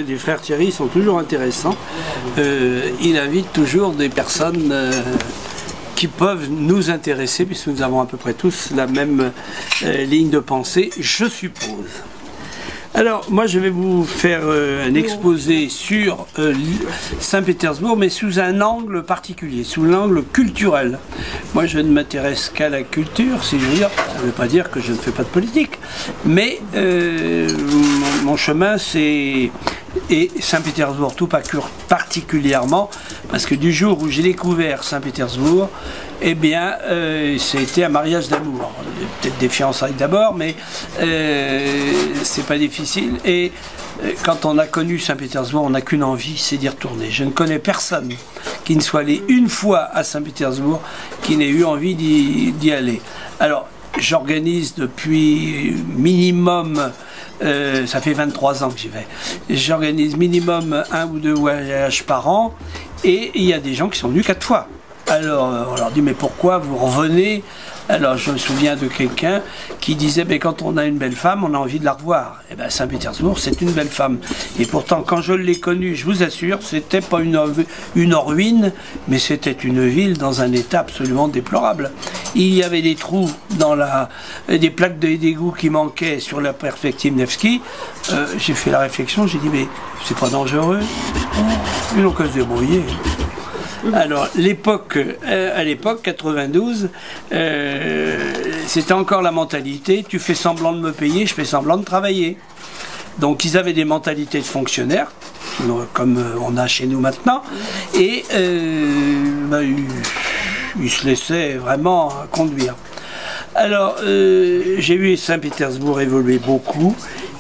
Des frères Thierry sont toujours intéressants. Il invite toujours des personnes qui peuvent nous intéresser, puisque nous avons à peu près tous la même ligne de pensée, je suppose. Alors, moi, je vais vous faire un exposé sur Saint-Pétersbourg, mais sous un angle particulier, sous l'angle culturel. Moi, je ne m'intéresse qu'à la culture, si je veux dire. Ça ne veut pas dire que je ne fais pas de politique, mais mon chemin, c'est Saint-Pétersbourg, tout particulièrement, parce que du jour où j'ai découvert Saint-Pétersbourg, eh bien, c'était un mariage d'amour. Peut-être des fiançailles d'abord, mais c'est pas difficile. Et quand on a connu Saint-Pétersbourg, on n'a qu'une envie, c'est d'y retourner. Je ne connais personne qui ne soit allé une fois à Saint-Pétersbourg qui n'ait eu envie d'y aller. Alors, j'organise depuis minimum, ça fait 23 ans que j'y vais, j'organise minimum 1 ou 2 voyages par an, et il y a des gens qui sont venus 4 fois. Alors, on leur dit, mais pourquoi vous revenez? Alors, je me souviens de quelqu'un qui disait, mais quand on a une belle femme, on a envie de la revoir. Et bien, Saint-Pétersbourg, c'est une belle femme. Et pourtant, quand je l'ai connue, je vous assure, c'était pas une ruine, mais c'était une ville dans un état absolument déplorable. Il y avait des trous dans des plaques d'égout qui manquaient sur la perspective Nevski. J'ai fait la réflexion, j'ai dit, mais c'est pas dangereux? Ils n'ont qu'à se débrouiller. Alors, à l'époque 92, c'était encore la mentalité, tu fais semblant de me payer, je fais semblant de travailler. Donc, ils avaient des mentalités de fonctionnaires, comme on a chez nous maintenant, et ils se laissaient vraiment conduire. Alors, j'ai vu Saint-Pétersbourg évoluer beaucoup,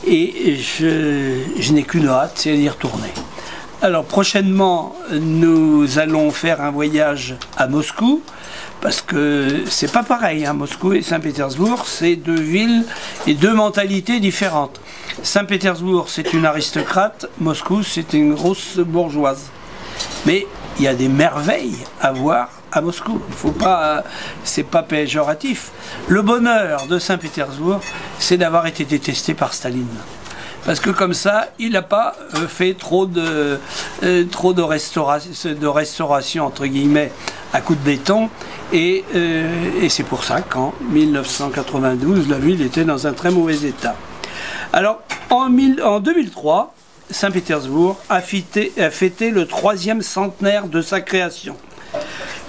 et je n'ai qu'une hâte, c'est d'y retourner. Alors prochainement, nous allons faire un voyage à Moscou, parce que c'est pas pareil, hein, Moscou et Saint-Pétersbourg, c'est deux villes et deux mentalités différentes. Saint-Pétersbourg, c'est une aristocrate, Moscou, c'est une grosse bourgeoise. Mais il y a des merveilles à voir à Moscou. Il faut pas, c'est pas péjoratif. Le bonheur de Saint-Pétersbourg, c'est d'avoir été détesté par Staline. Parce que comme ça, il n'a pas fait trop de restauration, entre guillemets, à coups de béton. Et c'est pour ça qu'en 1992, la ville était dans un très mauvais état. Alors, en 2003, Saint-Pétersbourg a fêté le 3e centenaire de sa création.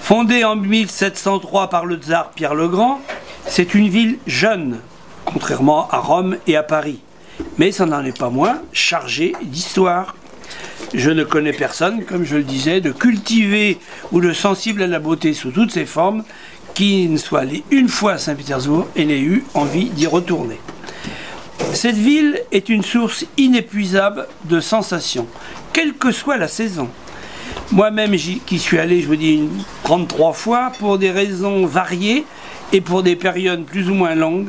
Fondée en 1703 par le tsar Pierre le Grand, c'est une ville jeune, contrairement à Rome et à Paris. Mais ça n'en est pas moins chargé d'histoire. Je ne connais personne, comme je le disais, de cultivé ou de sensible à la beauté sous toutes ses formes, qui ne soit allé une fois à Saint-Pétersbourg et n'ait eu envie d'y retourner. Cette ville est une source inépuisable de sensations, quelle que soit la saison. Moi-même, qui suis allé, je vous dis, 33 fois, pour des raisons variées et pour des périodes plus ou moins longues,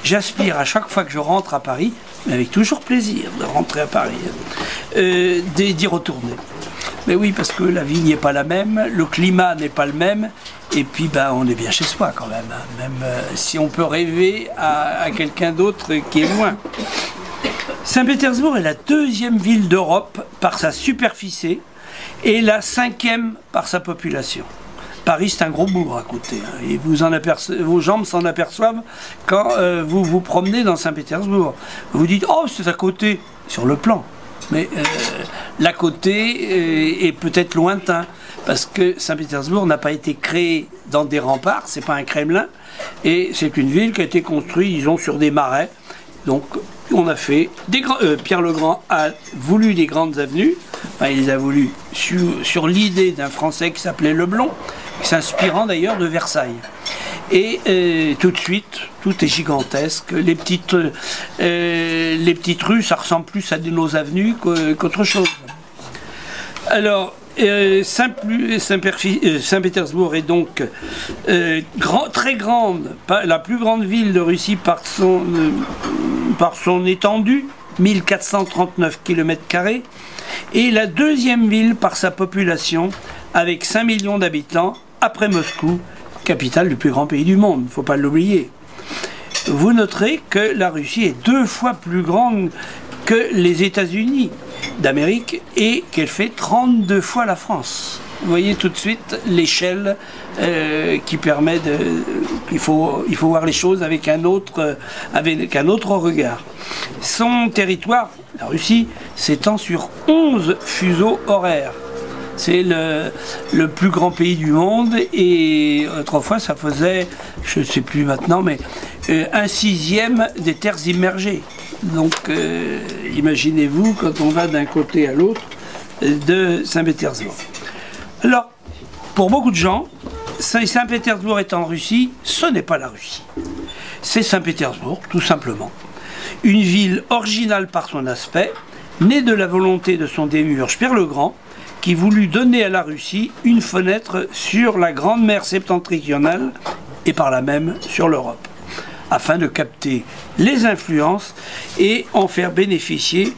j'aspire à chaque fois que je rentre à Paris, mais avec toujours plaisir de rentrer à Paris, d'y retourner. Mais oui, parce que la vie n'est pas la même, le climat n'est pas le même, et puis on est bien chez soi quand même, hein, même si on peut rêver à quelqu'un d'autre qui est loin. Saint-Pétersbourg est la 2e ville d'Europe par sa superficie et la 5e par sa population. Paris, c'est un gros bourg à côté, hein, et vos jambes s'en aperçoivent quand vous vous promenez dans Saint-Pétersbourg. Vous dites, oh, c'est à côté, sur le plan. Mais l'à côté est peut-être lointain, parce que Saint-Pétersbourg n'a pas été créé dans des remparts, c'est pas un Kremlin, et c'est une ville qui a été construite, disons, sur des marais. Donc, on a fait Pierre le Grand a voulu des grandes avenues, enfin, il les a voulu sur l'idée d'un Français qui s'appelait Leblond, s'inspirant d'ailleurs de Versailles. Et tout de suite, tout est gigantesque. Les petites rues, ça ressemble plus à nos avenues qu'autre chose. Alors, Saint-Pétersbourg est donc très grande, la plus grande ville de Russie par son étendue, 1439 km², et la 2e ville par sa population, avec 5 millions d'habitants, après Moscou, capitale du plus grand pays du monde, il ne faut pas l'oublier. Vous noterez que la Russie est 2 fois plus grande que les États-Unis d'Amérique et qu'elle fait 32 fois la France. Vous voyez tout de suite l'échelle qui permet de... Il faut voir les choses avec un autre regard. Son territoire, la Russie, s'étend sur 11 fuseaux horaires. C'est le plus grand pays du monde et autrefois ça faisait, je ne sais plus maintenant, mais 1/6 des terres immergées. Donc imaginez-vous quand on va d'un côté à l'autre de Saint-Pétersbourg. Alors, pour beaucoup de gens, Saint-Pétersbourg est en Russie, ce n'est pas la Russie. C'est Saint-Pétersbourg, tout simplement. Une ville originale par son aspect, née de la volonté de son démiurge Pierre le Grand, qui voulut donner à la Russie une fenêtre sur la grande mer septentrionale et par là même sur l'Europe, afin de capter les influences et en faire bénéficier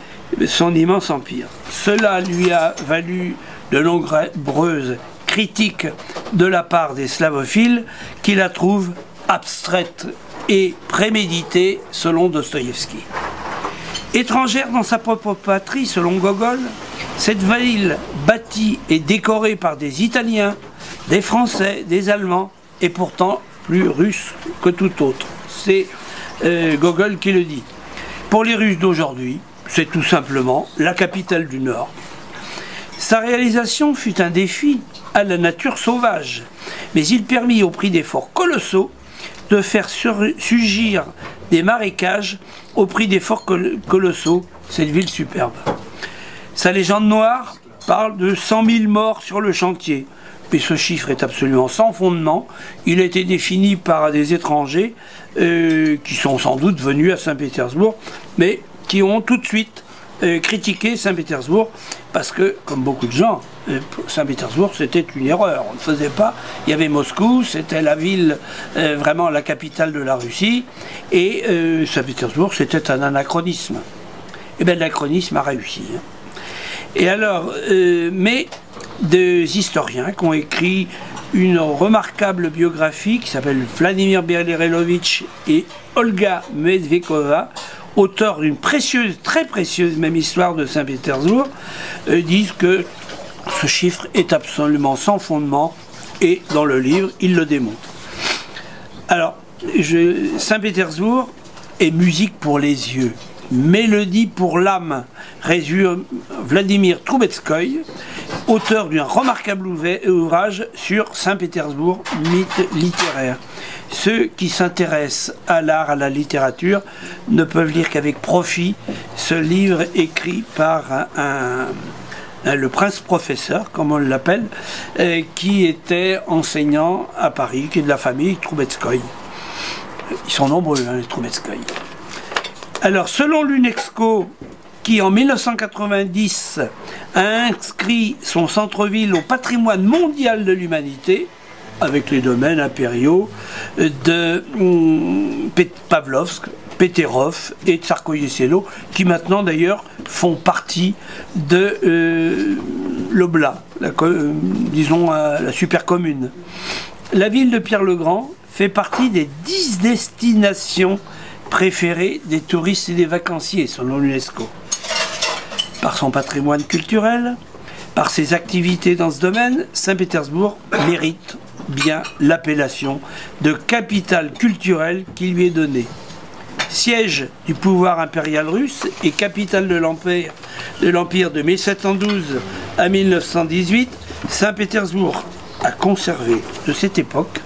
son immense empire. Cela lui a valu de nombreuses critiques de la part des slavophiles qui la trouvent abstraite et préméditée selon Dostoïevski. Étrangère dans sa propre patrie selon Gogol, cette ville bâtie et décorée par des Italiens, des Français, des Allemands est pourtant plus russe que tout autre. C'est Gogol qui le dit. Pour les Russes d'aujourd'hui, c'est tout simplement la capitale du Nord. Sa réalisation fut un défi à la nature sauvage, mais il permit au prix d'efforts colossaux de faire surgir des marécages au prix d'efforts colossaux cette ville superbe. Sa légende noire parle de 100 000 morts sur le chantier, mais ce chiffre est absolument sans fondement. Il a été défini par des étrangers qui sont sans doute venus à Saint-Pétersbourg, mais qui ont tout de suite critiqué Saint-Pétersbourg parce que, comme beaucoup de gens, Saint-Pétersbourg c'était une erreur. On ne faisait pas. Il y avait Moscou, c'était la ville, vraiment la capitale de la Russie, et Saint-Pétersbourg c'était un anachronisme. Et bien l'anachronisme a réussi. Hein. Et alors, mais des historiens qui ont écrit une remarquable biographie qui s'appelle Vladimir Berilovitch et Olga Medvedkova, auteurs d'une précieuse, très précieuse même histoire de Saint-Pétersbourg, disent que ce chiffre est absolument sans fondement et dans le livre, il le démontre. Alors, Saint-Pétersbourg est musique pour les yeux, mélodie pour l'âme, résume Vladimir Troubetskoï, auteur d'un remarquable ouvrage sur Saint-Pétersbourg, mythe littéraire. Ceux qui s'intéressent à l'art, à la littérature, ne peuvent lire qu'avec profit ce livre écrit par le prince-professeur, comme on l'appelle, qui était enseignant à Paris, qui est de la famille Troubetskoï. Ils sont nombreux, hein, les Troubetskoï. Alors, selon l'UNESCO, qui en 1990 a inscrit son centre-ville au patrimoine mondial de l'humanité, avec les domaines impériaux de Pavlovsk, Peterov et Tsarskoye-Selo, qui maintenant d'ailleurs font partie de l'Oblast, disons la super-commune. La ville de Pierre le Grand fait partie des 10 destinations préférées des touristes et des vacanciers, selon l'UNESCO. Par son patrimoine culturel, par ses activités dans ce domaine, Saint-Pétersbourg mérite bien l'appellation de capitale culturelle qui lui est donnée. Siège du pouvoir impérial russe et capitale de l'Empire de 1712 à 1918, Saint-Pétersbourg a conservé de cette époque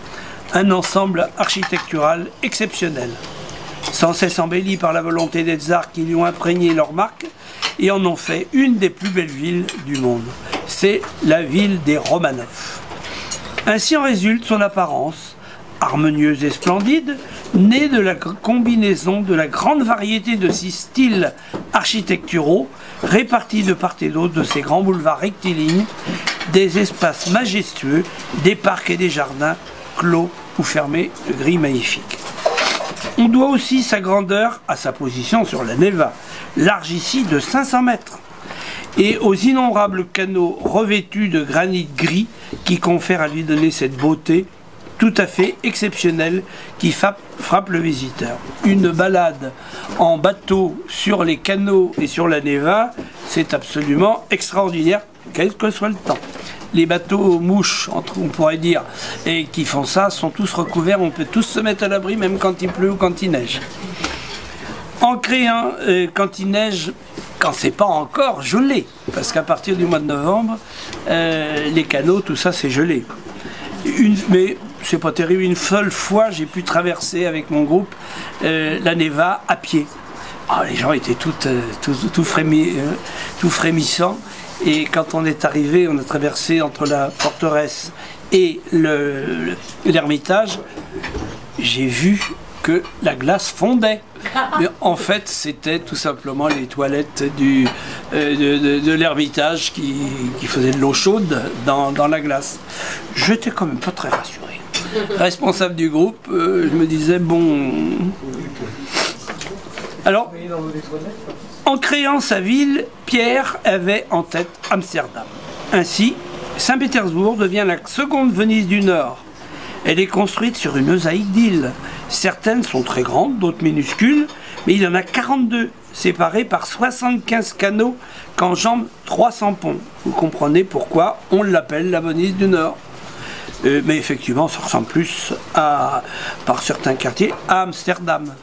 un ensemble architectural exceptionnel, sans cesse embelli par la volonté des tsars qui lui ont imprégné leur marque et en ont fait une des plus belles villes du monde. C'est la ville des Romanov. Ainsi en résulte son apparence, harmonieuse et splendide, née de la combinaison de la grande variété de ces styles architecturaux répartis de part et d'autre de ces grands boulevards rectilignes, des espaces majestueux, des parcs et des jardins clos ou fermés de grilles magnifiques. On doit aussi sa grandeur à sa position sur la Neva, large ici de 500 mètres, et aux innombrables canaux revêtus de granit gris qui confèrent à lui donner cette beauté tout à fait exceptionnelle qui frappe le visiteur. Une balade en bateau sur les canaux et sur la Neva, c'est absolument extraordinaire, quel que soit le temps. Les bateaux mouches, on pourrait dire, et qui font ça, sont tous recouverts, on peut tous se mettre à l'abri, même quand il pleut ou quand il neige. En créant, quand il neige, quand c'est pas encore gelé, parce qu'à partir du mois de novembre, les canaux, tout ça, c'est gelé. Mais c'est pas terrible, une seule fois, j'ai pu traverser avec mon groupe la Neva à pied. Ah, les gens étaient tout frémissants. Et quand on est arrivé, on a traversé entre la forteresse et l'Ermitage, j'ai vu que la glace fondait. Mais en fait, c'était tout simplement les toilettes de l'Ermitage qui faisaient de l'eau chaude dans la glace. J'étais quand même pas très rassuré. Responsable du groupe, je me disais, bon... Alors, en créant sa ville, Pierre avait en tête Amsterdam. Ainsi, Saint-Pétersbourg devient la seconde Venise du Nord. Elle est construite sur une mosaïque d'îles. Certaines sont très grandes, d'autres minuscules, mais il y en a 42, séparées par 75 canaux qu'enjambent 300 ponts. Vous comprenez pourquoi on l'appelle la Venise du Nord. Mais effectivement, ça ressemble plus, par certains quartiers, à Amsterdam.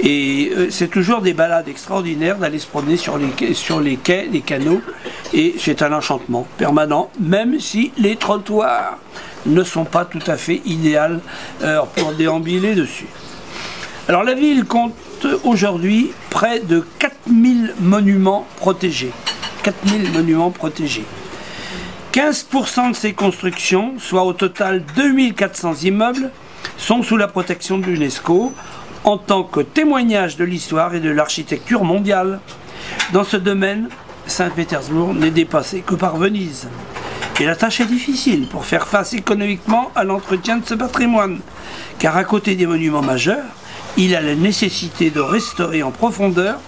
Et c'est toujours des balades extraordinaires d'aller se promener sur les quais, les canaux, et c'est un enchantement permanent, même si les trottoirs ne sont pas tout à fait idéaux pour déambuler dessus. Alors la ville compte aujourd'hui près de 4000 monuments protégés. 4000 monuments protégés. 15% de ces constructions, soit au total 2400 immeubles, sont sous la protection de l'UNESCO, en tant que témoignage de l'histoire et de l'architecture mondiale. Dans ce domaine, Saint-Pétersbourg n'est dépassé que par Venise. Et la tâche est difficile pour faire face économiquement à l'entretien de ce patrimoine, car à côté des monuments majeurs, il a la nécessité de restaurer en profondeur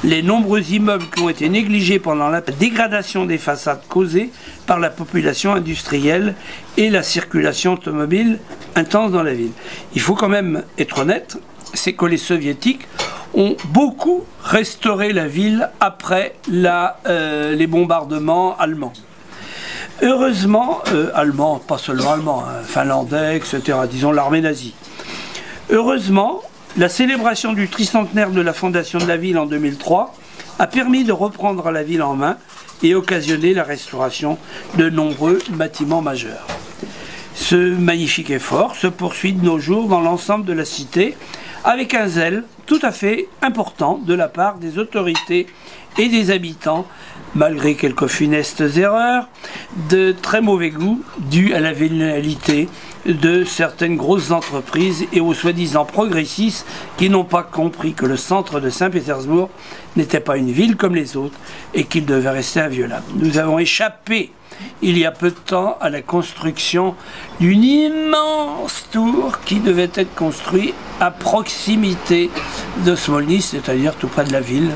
les nombreux immeubles qui ont été négligés pendant la dégradation des façades causées par la population industrielle et la circulation automobile intense dans la ville. Il faut quand même être honnête, c'est que les soviétiques ont beaucoup restauré la ville après les bombardements allemands. Heureusement, allemands, pas seulement allemands, hein, finlandais, etc., disons l'armée nazie. Heureusement, la célébration du tricentenaire de la fondation de la ville en 2003 a permis de reprendre la ville en main et occasionner la restauration de nombreux bâtiments majeurs. Ce magnifique effort se poursuit de nos jours dans l'ensemble de la cité, avec un zèle tout à fait important de la part des autorités et des habitants, malgré quelques funestes erreurs, de très mauvais goût dus à la vénalité de certaines grosses entreprises et aux soi-disant progressistes qui n'ont pas compris que le centre de Saint-Pétersbourg n'était pas une ville comme les autres et qu'il devait rester inviolable. Nous avons échappé il y a peu de temps à la construction d'une immense tour qui devait être construite à proximité de Smolny, c'est-à-dire tout près de la ville.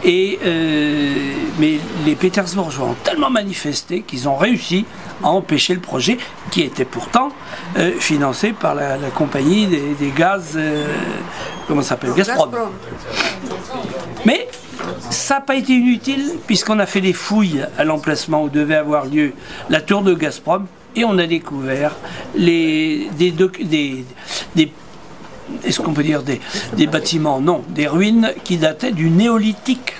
Mais les Pétersbourgeois ont tellement manifesté qu'ils ont réussi à empêcher le projet qui était pourtant financé par la compagnie des gaz, comment ça s'appelle, Gazprom. Mais ça n'a pas été inutile puisqu'on a fait des fouilles à l'emplacement où devait avoir lieu la tour de Gazprom et on a découvert est-ce qu'on peut dire des bâtiments? Non, des ruines qui dataient du néolithique.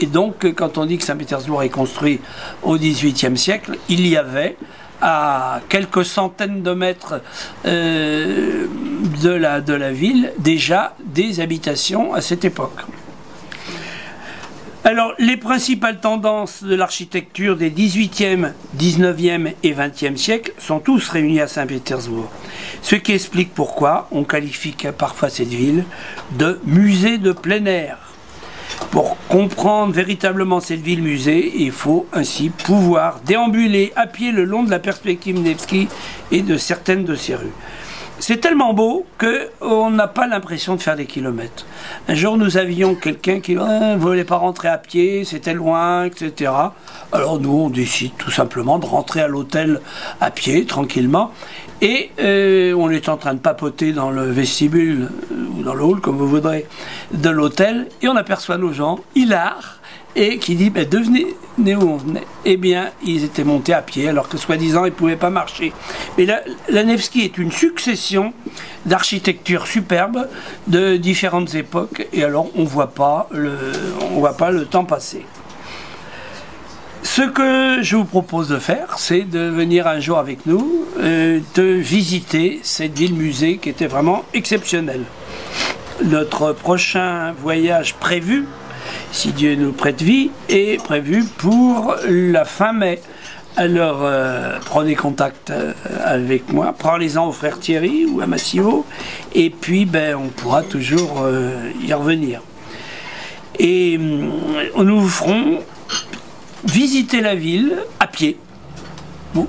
Et donc, quand on dit que Saint-Pétersbourg est construit au XVIIIe siècle, il y avait à quelques centaines de mètres de la ville déjà des habitations à cette époque. Alors, les principales tendances de l'architecture des 18e, 19e et 20e siècles sont tous réunies à Saint-Pétersbourg. Ce qui explique pourquoi on qualifie parfois cette ville de musée de plein air. Pour comprendre véritablement cette ville musée, il faut ainsi pouvoir déambuler à pied le long de la perspective Nevski et de certaines de ses rues. c'est tellement beau qu'on n'a pas l'impression de faire des kilomètres. Un jour, nous avions quelqu'un qui ne voulait pas rentrer à pied, c'était loin, etc. Alors nous, on décide tout simplement de rentrer à l'hôtel à pied, tranquillement. Et on est en train de papoter dans le vestibule, ou dans le hall, comme vous voudrez, de l'hôtel. Et on aperçoit nos gens, hilars, et qui dit, devenez où on venait. Eh bien, ils étaient montés à pied, alors que soi-disant, ils ne pouvaient pas marcher. Mais la Nevski est une succession d'architectures superbes de différentes époques, et alors on ne voit pas le temps passer. Ce que je vous propose de faire, c'est de venir un jour avec nous, de visiter cette ville-musée qui était vraiment exceptionnelle. Notre prochain voyage prévu, si Dieu nous prête vie, est prévu pour la fin mai. Alors prenez contact avec moi, parlez-en au frère Thierry ou à Massimo, et puis on pourra toujours y revenir. Et nous vous ferons visiter la ville à pied, ou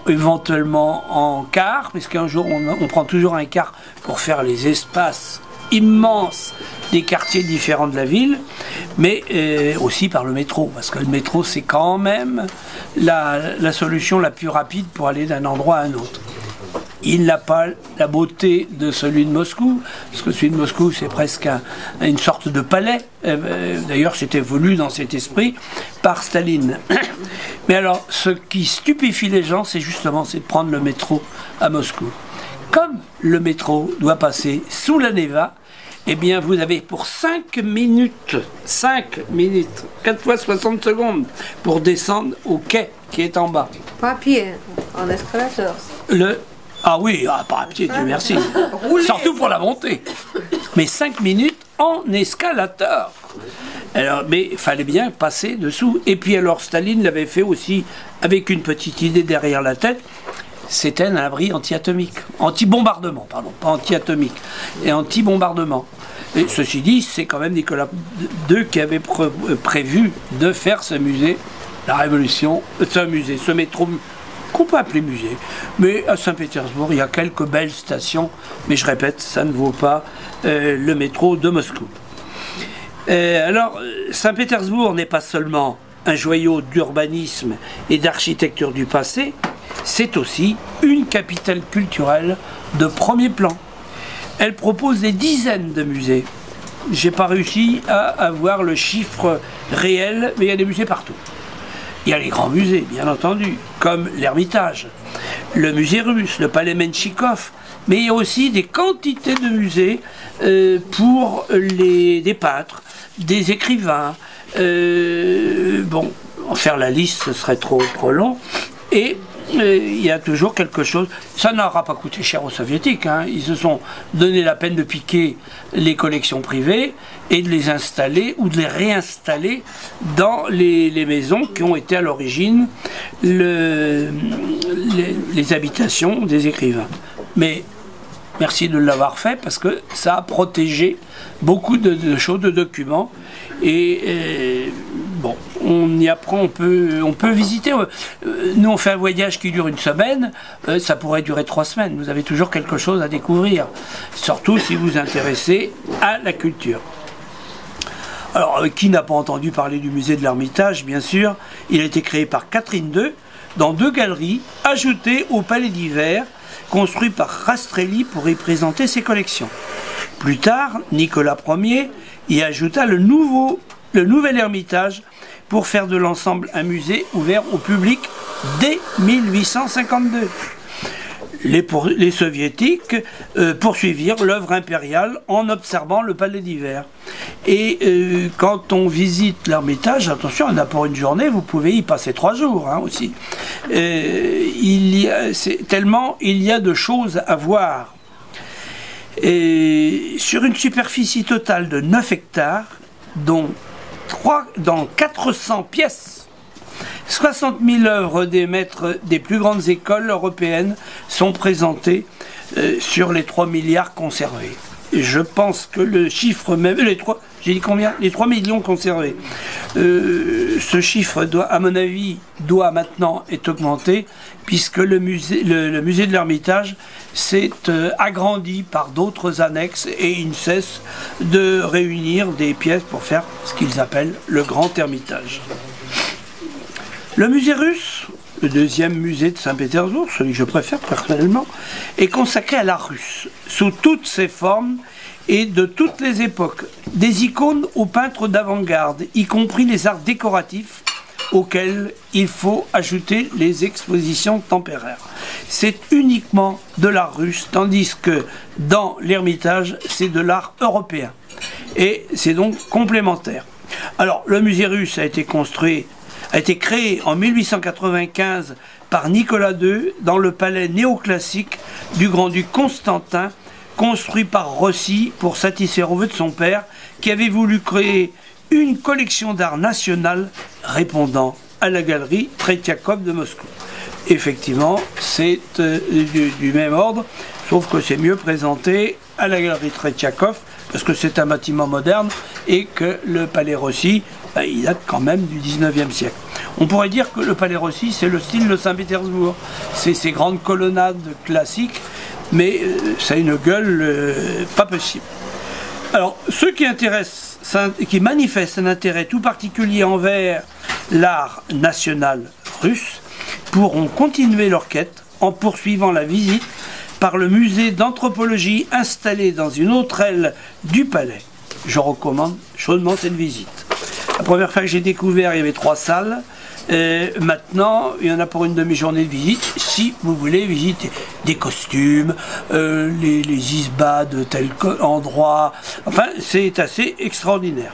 éventuellement en car, puisqu'un jour on prend toujours un car pour faire les espaces immenses des quartiers différents de la ville, mais aussi par le métro, parce que le métro c'est quand même la solution la plus rapide pour aller d'un endroit à un autre. Il n'a pas la beauté de celui de Moscou, parce que celui de Moscou c'est presque une sorte de palais. D'ailleurs c'était voulu dans cet esprit par Staline. Mais alors ce qui stupéfie les gens, c'est justement de prendre le métro à Moscou. Comme le métro doit passer sous la Neva, eh bien vous avez pour 5 minutes, 4 fois 60 secondes, pour descendre au quai qui est en bas. Pas à pied, en escalator. Ah oui, pas à pied, Dieu merci. Surtout pour la montée. Mais 5 minutes en escalator. Alors, mais il fallait bien passer dessous. Et puis alors Staline l'avait fait aussi avec une petite idée derrière la tête. C'était un abri anti-atomique. Anti-bombardement, pardon. Pas anti-atomique. Et anti-bombardement. Et ceci dit, c'est quand même Nicolas II qui avait prévu de faire ce musée, la Révolution, ce métro, qu'on peut appeler musée. Mais à Saint-Pétersbourg, il y a quelques belles stations, mais je répète, ça ne vaut pas le métro de Moscou. Alors, Saint-Pétersbourg n'est pas seulement un joyau d'urbanisme et d'architecture du passé, c'est aussi une capitale culturelle de premier plan. Elle propose des dizaines de musées. J'ai pas réussi à avoir le chiffre réel, mais il y a des musées partout. Il y a les grands musées, bien entendu, comme l'Ermitage, le musée russe, le palais Menchikov, mais il y a aussi des quantités de musées pour des peintres, des écrivains. Bon, en faire la liste, ce serait trop long. Et il y a toujours quelque chose. Ça n'aura pas coûté cher aux soviétiques, hein. Ils se sont donné la peine de piquer les collections privées et de les installer ou de les réinstaller dans les maisons qui ont été à l'origine les habitations des écrivains. Mais merci de l'avoir fait parce que ça a protégé beaucoup de choses, de documents. Et bon, on y apprend, on peut visiter. Nous, on fait un voyage qui dure une semaine, ça pourrait durer 3 semaines. Vous avez toujours quelque chose à découvrir, surtout si vous vous intéressez à la culture. Alors, qui n'a pas entendu parler du musée de l'Ermitage, bien sûr. Il a été créé par Catherine II, dans 2 galeries, ajoutées au Palais d'Hiver, construit par Rastrelli pour y présenter ses collections. Plus tard, Nicolas Ier y ajouta le nouvel Ermitage pour faire de l'ensemble un musée ouvert au public dès 1852. Les soviétiques poursuivirent l'œuvre impériale en observant le palais d'hiver. Et quand on visite l'Ermitage, attention, on a pour une journée, vous pouvez y passer 3 jours hein, aussi. Tellement il y a de choses à voir. Et sur une superficie totale de 9 hectares, dont 400 pièces, 60 000 œuvres des maîtres des plus grandes écoles européennes sont présentées sur les 3 milliards conservés. Et je pense que le chiffre même, J'ai dit combien? Les 3 millions conservés. Ce chiffre, à mon avis, doit maintenant être augmenté, puisque le musée de l'Ermitage s'est agrandi par d'autres annexes et il ne cesse de réunir des pièces pour faire ce qu'ils appellent le Grand Ermitage. Le musée russe, le deuxième musée de Saint-Pétersbourg, celui que je préfère personnellement, est consacré à l'art russe, sous toutes ses formes et de toutes les époques. Des icônes aux peintres d'avant-garde, y compris les arts décoratifs, auxquels il faut ajouter les expositions tempéraires. C'est uniquement de l'art russe, tandis que dans l'Ermitage, c'est de l'art européen. Et c'est donc complémentaire. Alors, le musée russe a été créé en 1895 par Nicolas II dans le palais néoclassique du grand-duc Constantin, construit par Rossi pour satisfaire aux vœux de son père, qui avait voulu créer une collection d'art national répondant à la galerie Tretiakov de Moscou. Effectivement, c'est du même ordre, sauf que c'est mieux présenté à la galerie Tretiakov, parce que c'est un bâtiment moderne, et que le palais Rossi, il date quand même du 19e siècle. On pourrait dire que le palais Rossi, c'est le style de Saint-Pétersbourg. C'est ces grandes colonnades classiques, mais ça a une gueule pas possible. Alors, ceux qui manifestent un intérêt tout particulier envers l'art national russe pourront continuer leur quête en poursuivant la visite par le musée d'anthropologie installé dans une autre aile du palais. Je recommande chaudement cette visite. La première fois que j'ai découvert, il y avait 3 salles. Maintenant, il y en a pour une demi-journée de visite, si vous voulez visiter des costumes, les isbas de tel endroit. Enfin, c'est assez extraordinaire.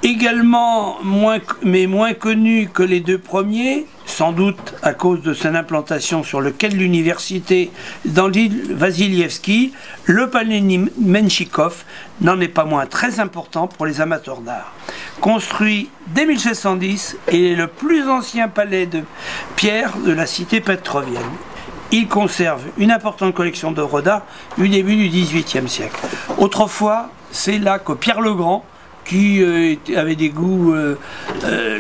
Également, moins connu que les 2 premiers, sans doute à cause de son implantation sur le quai de l'université dans l'île Vassilievski, le palais Menchikov n'en est pas moins très important pour les amateurs d'art. Construit dès 1610, il est le plus ancien palais de pierre de la cité pétrovienne. Il conserve une importante collection d'œuvres d'art du début du XVIIIe siècle. Autrefois, c'est là que Pierre le Grand, qui avait des goûts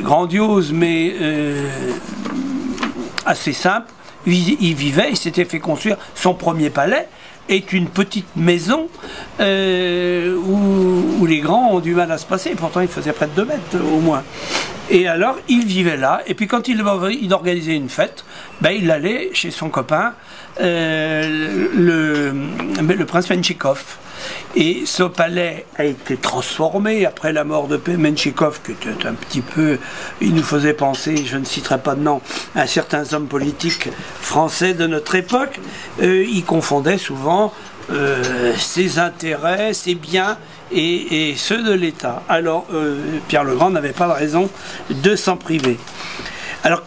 grandioses mais assez simples, il vivait, il s'était fait construire son premier palais, est une petite maison où les grands ont du mal à se passer, pourtant il faisait près de 2 mètres au moins. Et alors il vivait là, et puis quand il organisait une fête, ben, il allait chez son copain, le prince Menchikov. Et ce palais a été transformé après la mort de Menchikov, qui était un petit peu, il nous faisait penser, je ne citerai pas de nom, à certains hommes politiques français de notre époque. Il confondait souvent ses intérêts, ses biens et ceux de l'État. Alors Pierre le Grand n'avait pas de raison de s'en priver. Alors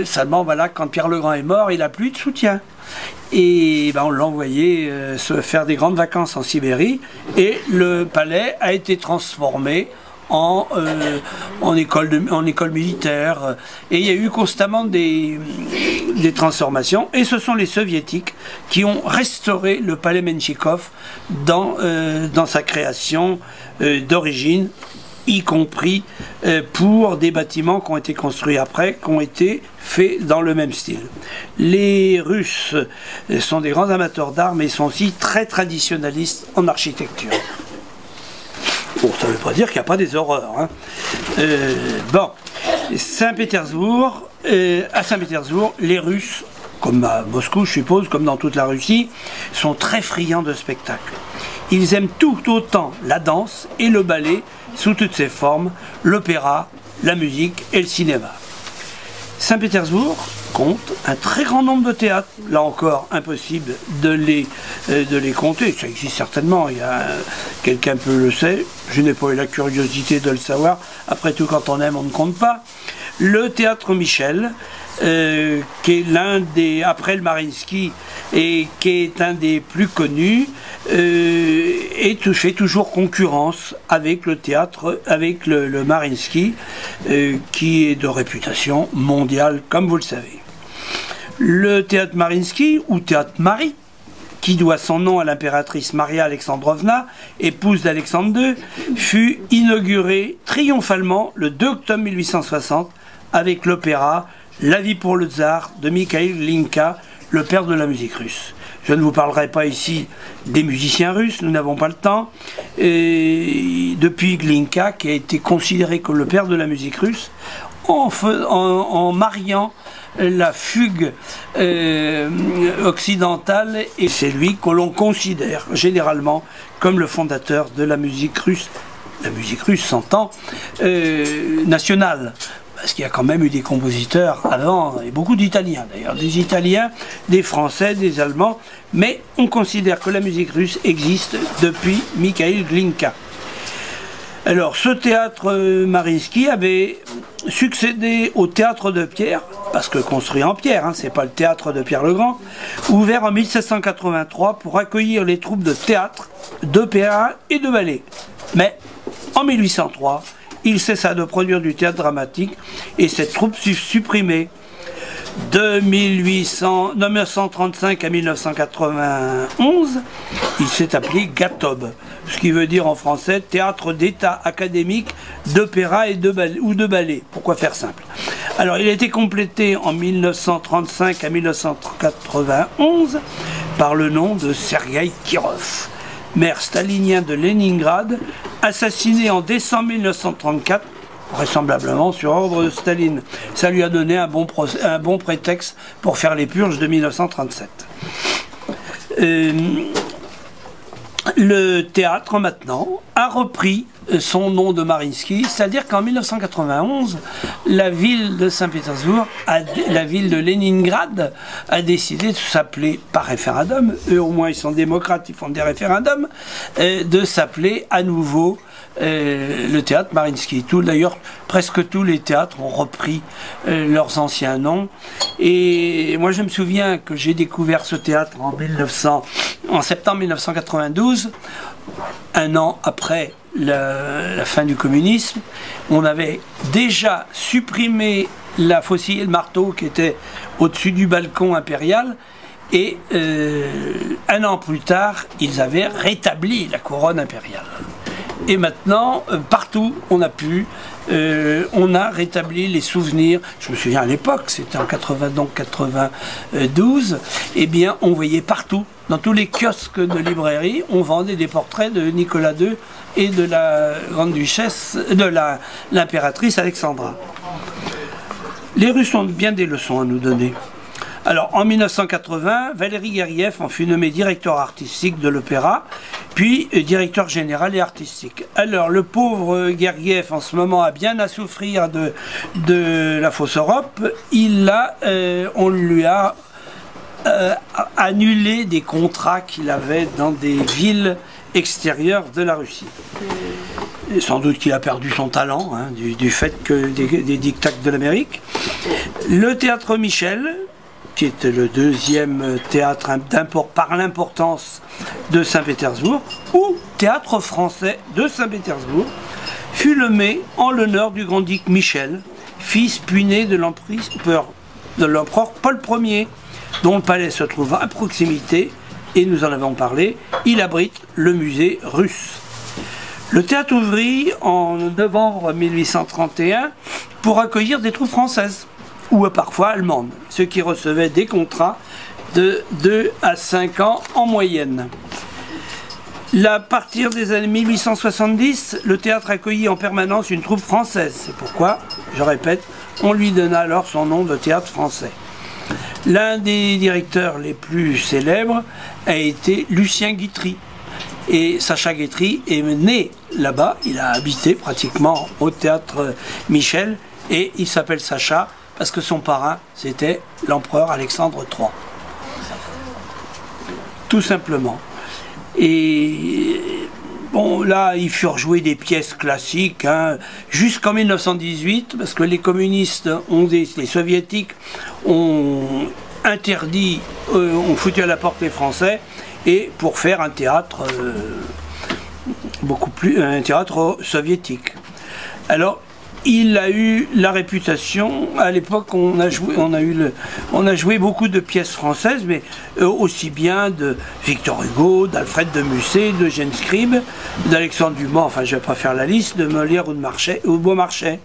seulement voilà, quand Pierre le Grand est mort, il n'a plus de soutien. Et ben, on l'a envoyé se faire des grandes vacances en Sibérie, et le palais a été transformé en école militaire, et il y a eu constamment des transformations, et ce sont les soviétiques qui ont restauré le palais Menchikov dans sa création d'origine, y compris pour des bâtiments qui ont été construits après, qui ont été faits dans le même style. Les Russes sont des grands amateurs d'art, mais ils sont aussi très traditionnalistes en architecture. Bon, ça ne veut pas dire qu'il n'y a pas des horreurs. Hein. Bon, Saint-Pétersbourg, à Saint-Pétersbourg, les Russes, comme à Moscou, je suppose, comme dans toute la Russie, sont très friands de spectacles. Ils aiment tout autant la danse et le ballet, sous toutes ses formes, l'opéra, la musique et le cinéma. Saint-Pétersbourg compte un très grand nombre de théâtres. Là encore, impossible de les compter. Ça existe certainement, quelqu'un peut le sait. Je n'ai pas eu la curiosité de le savoir. Après tout, quand on aime, on ne compte pas. Le théâtre Michel, qui est l'un des, après le Mariinsky, et qui est un des plus connus, et fait toujours concurrence avec le théâtre, avec le Mariinsky, qui est de réputation mondiale, comme vous le savez. Le théâtre Mariinsky, ou théâtre Marie, qui doit son nom à l'impératrice Maria Alexandrovna, épouse d'Alexandre II, fut inauguré triomphalement le 2 octobre 1860 avec l'opéra La vie pour le tsar de Mikhaïl Glinka, le père de la musique russe. Je ne vous parlerai pas ici des musiciens russes, nous n'avons pas le temps. Et depuis Glinka, qui a été considéré comme le père de la musique russe, en mariant la fugue occidentale, et c'est lui que l'on considère généralement comme le fondateur de la musique russe s'entend nationale, parce qu'il y a quand même eu des compositeurs avant, et beaucoup d'Italiens d'ailleurs, des Italiens, des Français, des Allemands, mais on considère que la musique russe existe depuis Mikhaïl Glinka. Alors, ce théâtre Mariinsky avait succédé au théâtre de Pierre, parce que construit en pierre, hein, c'est pas le théâtre de Pierre le Grand, ouvert en 1783 pour accueillir les troupes de théâtre, d'opéra et de ballet. Mais en 1803, il cessa de produire du théâtre dramatique et cette troupe fut supprimée. De 1935 à 1991, il s'est appelé GATOB, ce qui veut dire en français Théâtre d'État académique d'opéra et de ballet. Pourquoi faire simple? Alors il a été complété en 1935 à 1991 par le nom de Sergueï Kirov, maire stalinien de Leningrad, assassiné en décembre 1934, vraisemblablement sur ordre de Staline. Ça lui a donné un bon prétexte pour faire les purges de 1937. Le théâtre, maintenant, a repris son nom de Mariinsky, c'est-à-dire qu'en 1991, la ville de Saint-Pétersbourg, la ville de Leningrad, a décidé de s'appeler, par référendum, eux au moins ils sont démocrates, ils font des référendums, de s'appeler à nouveau le théâtre Mariinsky. D'ailleurs, presque tous les théâtres ont repris leurs anciens noms. Et moi, je me souviens que j'ai découvert ce théâtre en septembre 1992, un an après la fin du communisme. On avait déjà supprimé la faucille et le marteau qui était au-dessus du balcon impérial. Et un an plus tard, ils avaient rétabli la couronne impériale. Et maintenant, partout, on a rétabli les souvenirs. Je me souviens à l'époque, c'était en 92, eh bien, on voyait partout, dans tous les kiosques de librairie, on vendait des portraits de Nicolas II et de la grande duchesse, de l'impératrice Alexandra. Les Russes ont bien des leçons à nous donner. Alors, en 1980, Valéry Gergiev en fut nommé directeur artistique de l'opéra, puis directeur général et artistique. Alors, le pauvre Gergiev, en ce moment, a bien à souffrir de la fausse Europe. On lui a annulé des contrats qu'il avait dans des villes extérieures de la Russie. Et sans doute qu'il a perdu son talent, hein, du fait que des diktats de l'Amérique. Le théâtre Michel, qui était le deuxième théâtre par l'importance de Saint-Pétersbourg, ou théâtre français de Saint-Pétersbourg, fut nommé en l'honneur du grand-duc Michel, fils puiné de l'empereur Paul Ier, dont le palais se trouve à proximité, et nous en avons parlé, il abrite le musée russe. Le théâtre ouvrit en novembre 1831 pour accueillir des troupes françaises, ou parfois allemandes, ceux qui recevaient des contrats de 2 à 5 ans en moyenne. À partir des années 1870, le théâtre accueillit en permanence une troupe française. C'est pourquoi, je répète, on lui donna alors son nom de théâtre français. L'un des directeurs les plus célèbres a été Lucien Guitry. Et Sacha Guitry est né là-bas, il a habité pratiquement au théâtre Michel, et il s'appelle Sacha parce que son parrain, c'était l'empereur Alexandre III. Tout simplement. Et bon, là, ils furent joués des pièces classiques, hein, jusqu'en 1918, parce que les communistes, les soviétiques, ont interdit, ont foutu à la porte les Français, et pour faire un théâtre un théâtre soviétique. Alors, il a eu la réputation, à l'époque on a joué beaucoup de pièces françaises, mais aussi bien de Victor Hugo, d'Alfred de Musset, d'Eugène Scribe, d'Alexandre Dumas, enfin je ne vais pas faire la liste, de Molière ou Beaumarchais.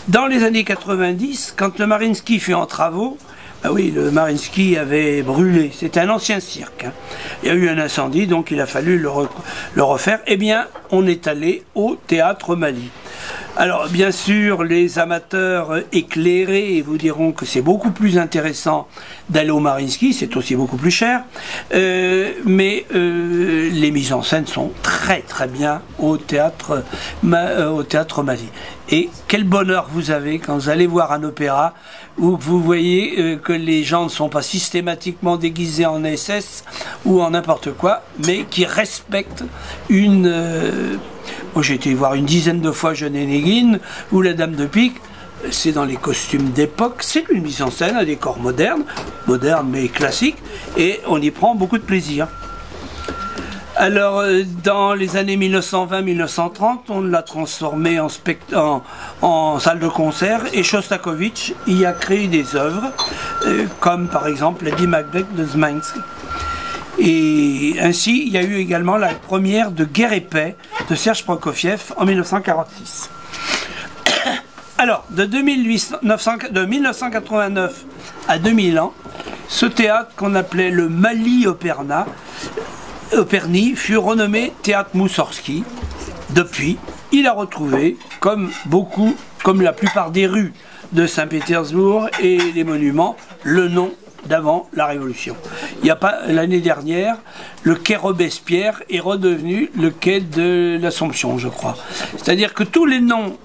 Dans les années 90, quand le Mariinsky fut en travaux, ah oui, le Mariinsky avait brûlé, c'était un ancien cirque, hein. Il y a eu un incendie, donc il a fallu le refaire. Eh bien, on est allé au Théâtre Mali. Alors, bien sûr, les amateurs éclairés vous diront que c'est beaucoup plus intéressant d'aller au Mariinsky, c'est aussi beaucoup plus cher, mais les mises en scène sont très très bien au théâtre Mali. Et quel bonheur vous avez quand vous allez voir un opéra où vous voyez que les gens ne sont pas systématiquement déguisés en SS ou en n'importe quoi, mais qui respectent une... Moi j'ai été voir une dizaine de fois Jeune Onégine ou La Dame de Pique, c'est dans les costumes d'époque, c'est une mise en scène, un décor moderne mais classique, et on y prend beaucoup de plaisir. Alors, dans les années 1920-1930, on l'a transformé en salle de concert, et Shostakovich y a créé des œuvres, comme par exemple Lady Macbeth de Szymanski. Et ainsi, il y a eu également la première de Guerre et Paix de Serge Prokofiev en 1946. Alors, de 1989 à 2000 ans, ce théâtre qu'on appelait le Mali Operny fut renommé Théâtre Moussorski. Depuis, il a retrouvé, comme la plupart des rues de Saint-Pétersbourg et les monuments, le nom d'avant la Révolution. Il n'y a pas l'année dernière, le quai Robespierre est redevenu le quai de l'Assomption, je crois. C'est-à-dire que tous les noms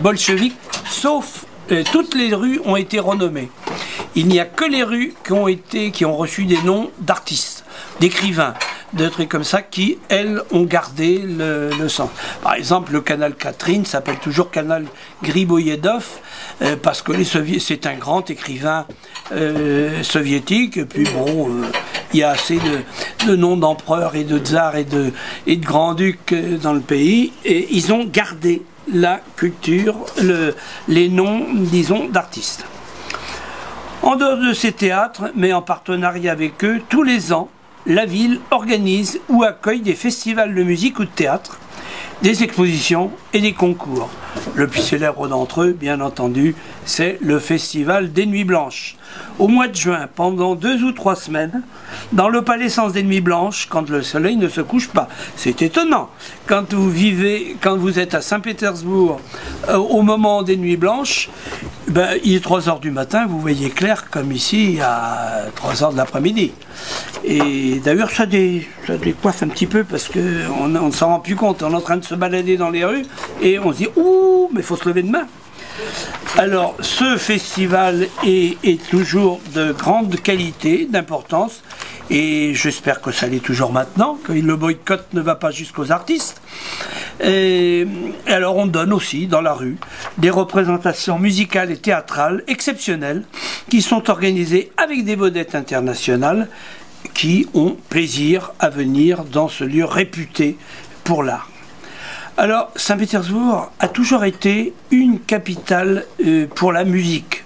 bolcheviques, sauf toutes les rues, ont été renommées. Il n'y a que les rues qui ont reçu des noms d'artistes, d'écrivains, de trucs comme ça qui, elles, ont gardé le sens. Par exemple, le canal Catherine s'appelle toujours canal Griboyedov parce que c'est un grand écrivain soviétique. Et puis bon, il y a assez de noms d'empereurs et de tsars et de grands-ducs dans le pays, et ils ont gardé la culture, les noms, disons, d'artistes. En dehors de ces théâtres, mais en partenariat avec eux, tous les ans, la ville organise ou accueille des festivals de musique ou de théâtre, des expositions et des concours. Le plus célèbre d'entre eux, bien entendu, c'est le Festival des Nuits Blanches. Au mois de juin, pendant 2 ou 3 semaines, dans le Palais Sens des Nuits Blanches, quand le soleil ne se couche pas. C'est étonnant. Quand vous êtes à Saint-Pétersbourg, au moment des Nuits Blanches, ben, il est 3 h du matin, vous voyez clair comme ici à 3 h de l'après-midi. Et d'ailleurs, ça décoiffe un petit peu parce qu'on ne s'en rend plus compte. On est en train de se balader dans les rues et on se dit « Ouh, mais il faut se lever demain !» Alors, ce festival est toujours de grande qualité, d'importance, et j'espère que ça l'est toujours maintenant, que le boycott ne va pas jusqu'aux artistes. Et alors, on donne aussi, dans la rue, des représentations musicales et théâtrales exceptionnelles qui sont organisées avec des vedettes internationales qui ont plaisir à venir dans ce lieu réputé pour l'art. Alors, Saint-Pétersbourg a toujours été une capitale pour la musique.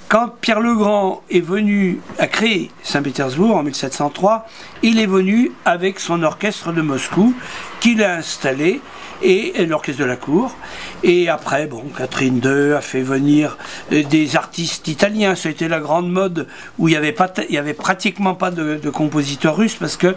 Quand Pierre le Grand est venu à créer Saint-Pétersbourg en 1703, il est venu avec son orchestre de Moscou qu'il a installé, et l'orchestre de la cour. Et après, bon, Catherine II a fait venir des artistes italiens. C'était la grande mode où il y avait pratiquement pas de compositeurs russes parce que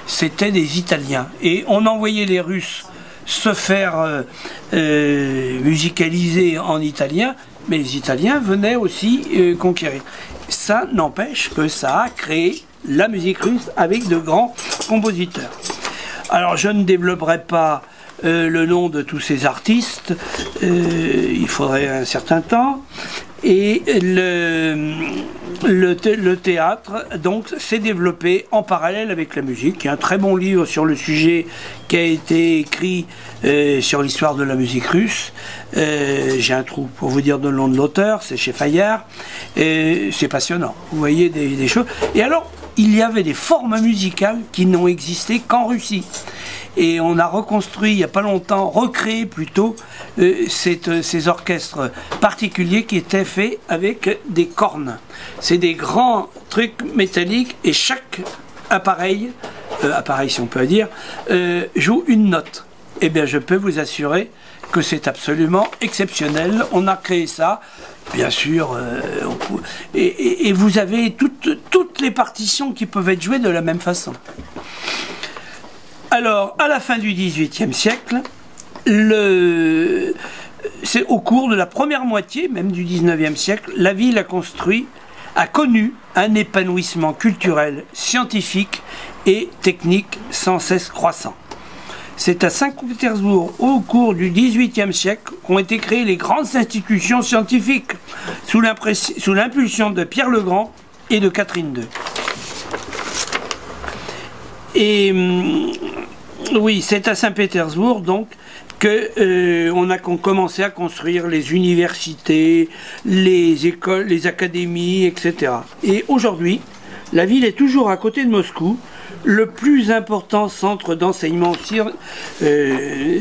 c'était des Italiens. Et on envoyait les Russes se faire musicaliser en italien, mais les Italiens venaient aussi conquérir. Ça n'empêche que ça a créé la musique russe avec de grands compositeurs. Alors je ne développerai pas le nom de tous ces artistes, il faudrait un certain temps. Et le théâtre donc s'est développé en parallèle avec la musique. Il y a un très bon livre sur le sujet qui a été écrit sur l'histoire de la musique russe. J'ai un trou pour vous dire le nom de l'auteur, c'est chez Fayard. C'est passionnant, vous voyez des choses. Et alors, il y avait des formes musicales qui n'ont existé qu'en Russie. Et on a reconstruit, il n'y a pas longtemps, recréé plutôt, ces orchestres particuliers qui étaient faits avec des cornes. C'est des grands trucs métalliques et chaque appareil si on peut dire, joue une note. Eh bien, je peux vous assurer que c'est absolument exceptionnel. On a créé ça, bien sûr, et vous avez toutes les partitions qui peuvent être jouées de la même façon. Alors, à la fin du XVIIIe siècle, c'est au cours de la première moitié, même du XIXe siècle, la ville a connu un épanouissement culturel, scientifique et technique sans cesse croissant. C'est à Saint-Pétersbourg, au cours du XVIIIe siècle, qu'ont été créées les grandes institutions scientifiques, sous l'impulsion de Pierre le Grand et de Catherine II. Et oui, c'est à Saint-Pétersbourg, donc, qu'on a commencé à construire les universités, les écoles, les académies, etc. Et aujourd'hui, la ville est toujours à côté de Moscou, le plus important centre d'enseignement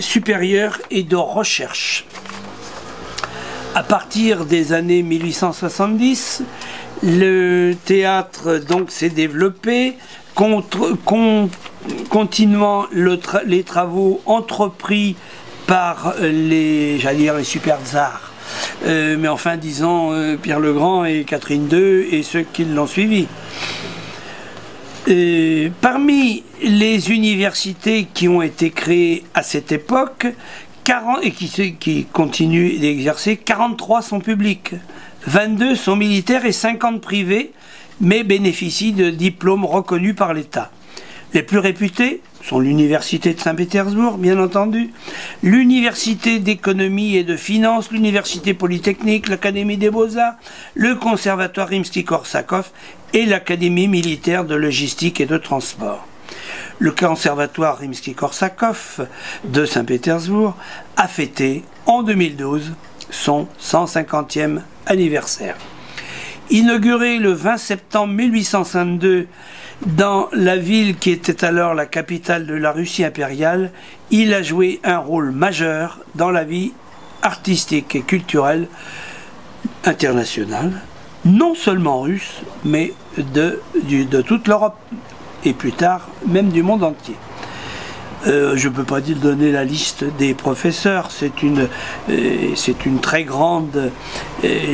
supérieur et de recherche. À partir des années 1870, le théâtre donc s'est développé, continuant les travaux entrepris par les super tsars, mais enfin disons Pierre le Grand et Catherine II et ceux qui l'ont suivi. Parmi les universités qui ont été créées à cette époque, et qui continuent d'exercer, 43 sont publiques, 22 sont militaires et 50 privés, mais bénéficient de diplômes reconnus par l'État. Les plus réputés sont l'Université de Saint-Pétersbourg, bien entendu, l'Université d'économie et de finance, l'Université polytechnique, l'Académie des beaux-arts, le Conservatoire Rimsky-Korsakov et l'Académie militaire de logistique et de transport. Le Conservatoire Rimsky-Korsakov de Saint-Pétersbourg a fêté en 2012 son 150e anniversaire. Inauguré le 20 septembre 1852 dans la ville qui était alors la capitale de la Russie impériale, il a joué un rôle majeur dans la vie artistique et culturelle internationale, non seulement russe, mais de toute l'Europe, et plus tard, même du monde entier. Je ne peux pas donner la liste des professeurs, c'est une très grande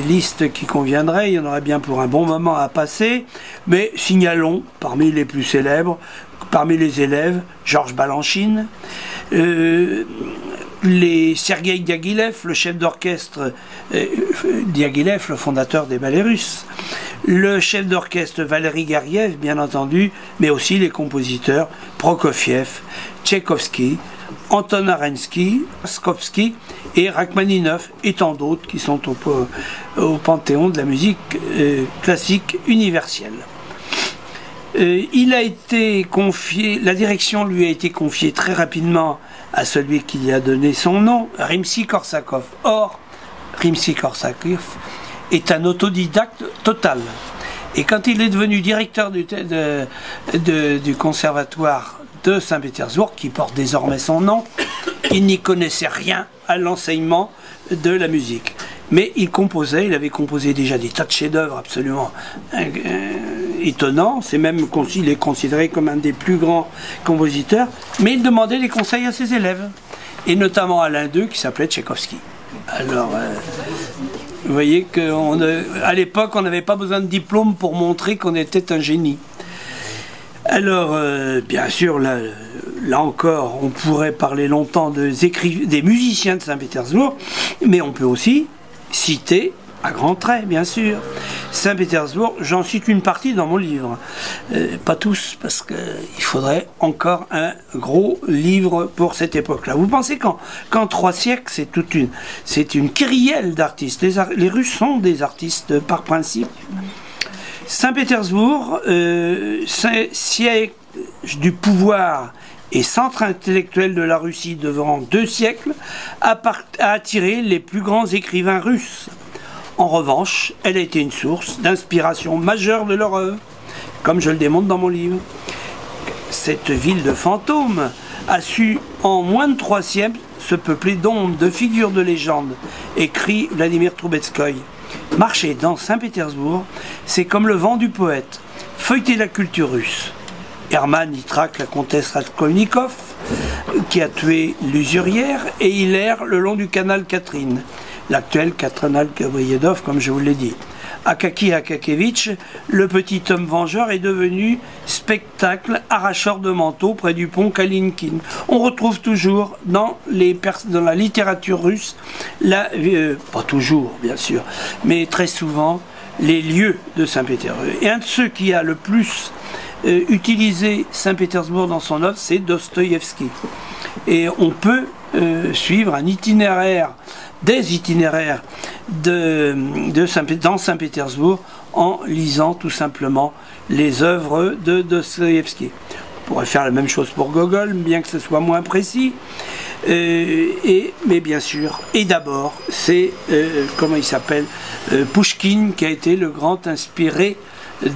liste qui conviendrait, il y en aurait bien pour un bon moment à passer, mais signalons, parmi les plus célèbres, parmi les élèves, Georges Balanchine, Sergueï Diaghilev, le chef d'orchestre, Diaghilev, le fondateur des ballets russes, le chef d'orchestre Valéry Gergiev, bien entendu, mais aussi les compositeurs Prokofiev, Tchaïkovski, Anton Arensky, Skovsky et Rachmaninov, et tant d'autres qui sont au panthéon de la musique classique universelle. La direction lui a été confiée très rapidement à celui qui lui a donné son nom, Rimsky-Korsakov. Or, Rimsky-Korsakov est un autodidacte total. Et quand il est devenu directeur du conservatoire de Saint-Pétersbourg, qui porte désormais son nom, il n'y connaissait rien à l'enseignement de la musique. Mais il avait composé déjà des tas de chefs-d'œuvre absolument étonnants. Il est considéré comme un des plus grands compositeurs, mais il demandait des conseils à ses élèves, et notamment à l'un d'eux qui s'appelait Tchaïkovski. Alors, vous voyez qu'à l'époque, on n'avait pas besoin de diplôme pour montrer qu'on était un génie. Alors, bien sûr, là encore, on pourrait parler longtemps des musiciens de Saint-Pétersbourg, mais on peut aussi citer, à grands traits, bien sûr, Saint-Pétersbourg. J'en cite une partie dans mon livre. Pas tous, parce qu'il faudrait encore un gros livre pour cette époque-là. Vous pensez qu'en 3 siècles, c'est une kyrielle d'artistes. Les Russes sont des artistes par principe. Saint-Pétersbourg, siège du pouvoir et centre intellectuel de la Russie devant 2 siècles, a attiré les plus grands écrivains russes. En revanche, elle a été une source d'inspiration majeure de leur œuvre. comme je le démontre dans mon livre. Cette ville de fantômes a su en moins de 3 siècles se peupler d'ombres, de figures de légende, écrit Vladimir Troubetskoy. Marcher dans Saint-Pétersbourg, c'est comme le vent du poète, feuilleter la culture russe. Hermann y traque la comtesse Raskolnikov, qui a tué l'usurière, et il erre le long du canal Catherine, l'actuel canal Gabrielov, comme je vous l'ai dit. Akaki Akakevitch, le petit homme vengeur, est devenu spectacle arracheur de manteaux près du pont Kalinkin. On retrouve toujours dans la littérature russe, pas toujours bien sûr, mais très souvent, les lieux de Saint-Pétersbourg. Et un de ceux qui a le plus utilisé Saint-Pétersbourg dans son œuvre, c'est Dostoïevski. Et on peut suivre un itinéraire, des itinéraires dans Saint-Pétersbourg en lisant tout simplement les œuvres de Dostoïevski. On pourrait faire la même chose pour Gogol, bien que ce soit moins précis. Mais bien sûr, et d'abord, c'est, comment il s'appelle, Pouchkine, qui a été le grand inspiré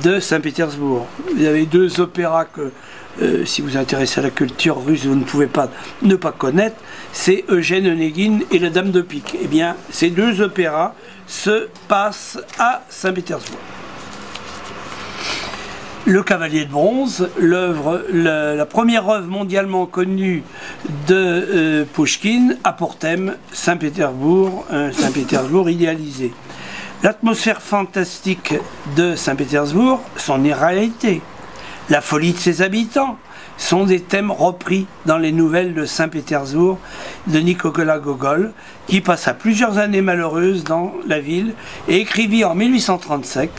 de Saint-Pétersbourg. Vous avez 2 opéras que, si vous vous intéressez à la culture russe, vous ne pouvez pas ne pas connaître, c'est Eugène Onegin et La Dame de Pique. Eh bien, ces 2 opéras se passent à Saint-Pétersbourg. Le Cavalier de bronze, la première œuvre mondialement connue de Pouchkine, a pour thème Saint-Pétersbourg, Saint-Pétersbourg idéalisé. L'atmosphère fantastique de Saint-Pétersbourg, son irréalité, la folie de ses habitants, sont des thèmes repris dans les nouvelles de Saint-Pétersbourg de Nicolas Gogol, qui passa plusieurs années malheureuses dans la ville et écrivit en 1837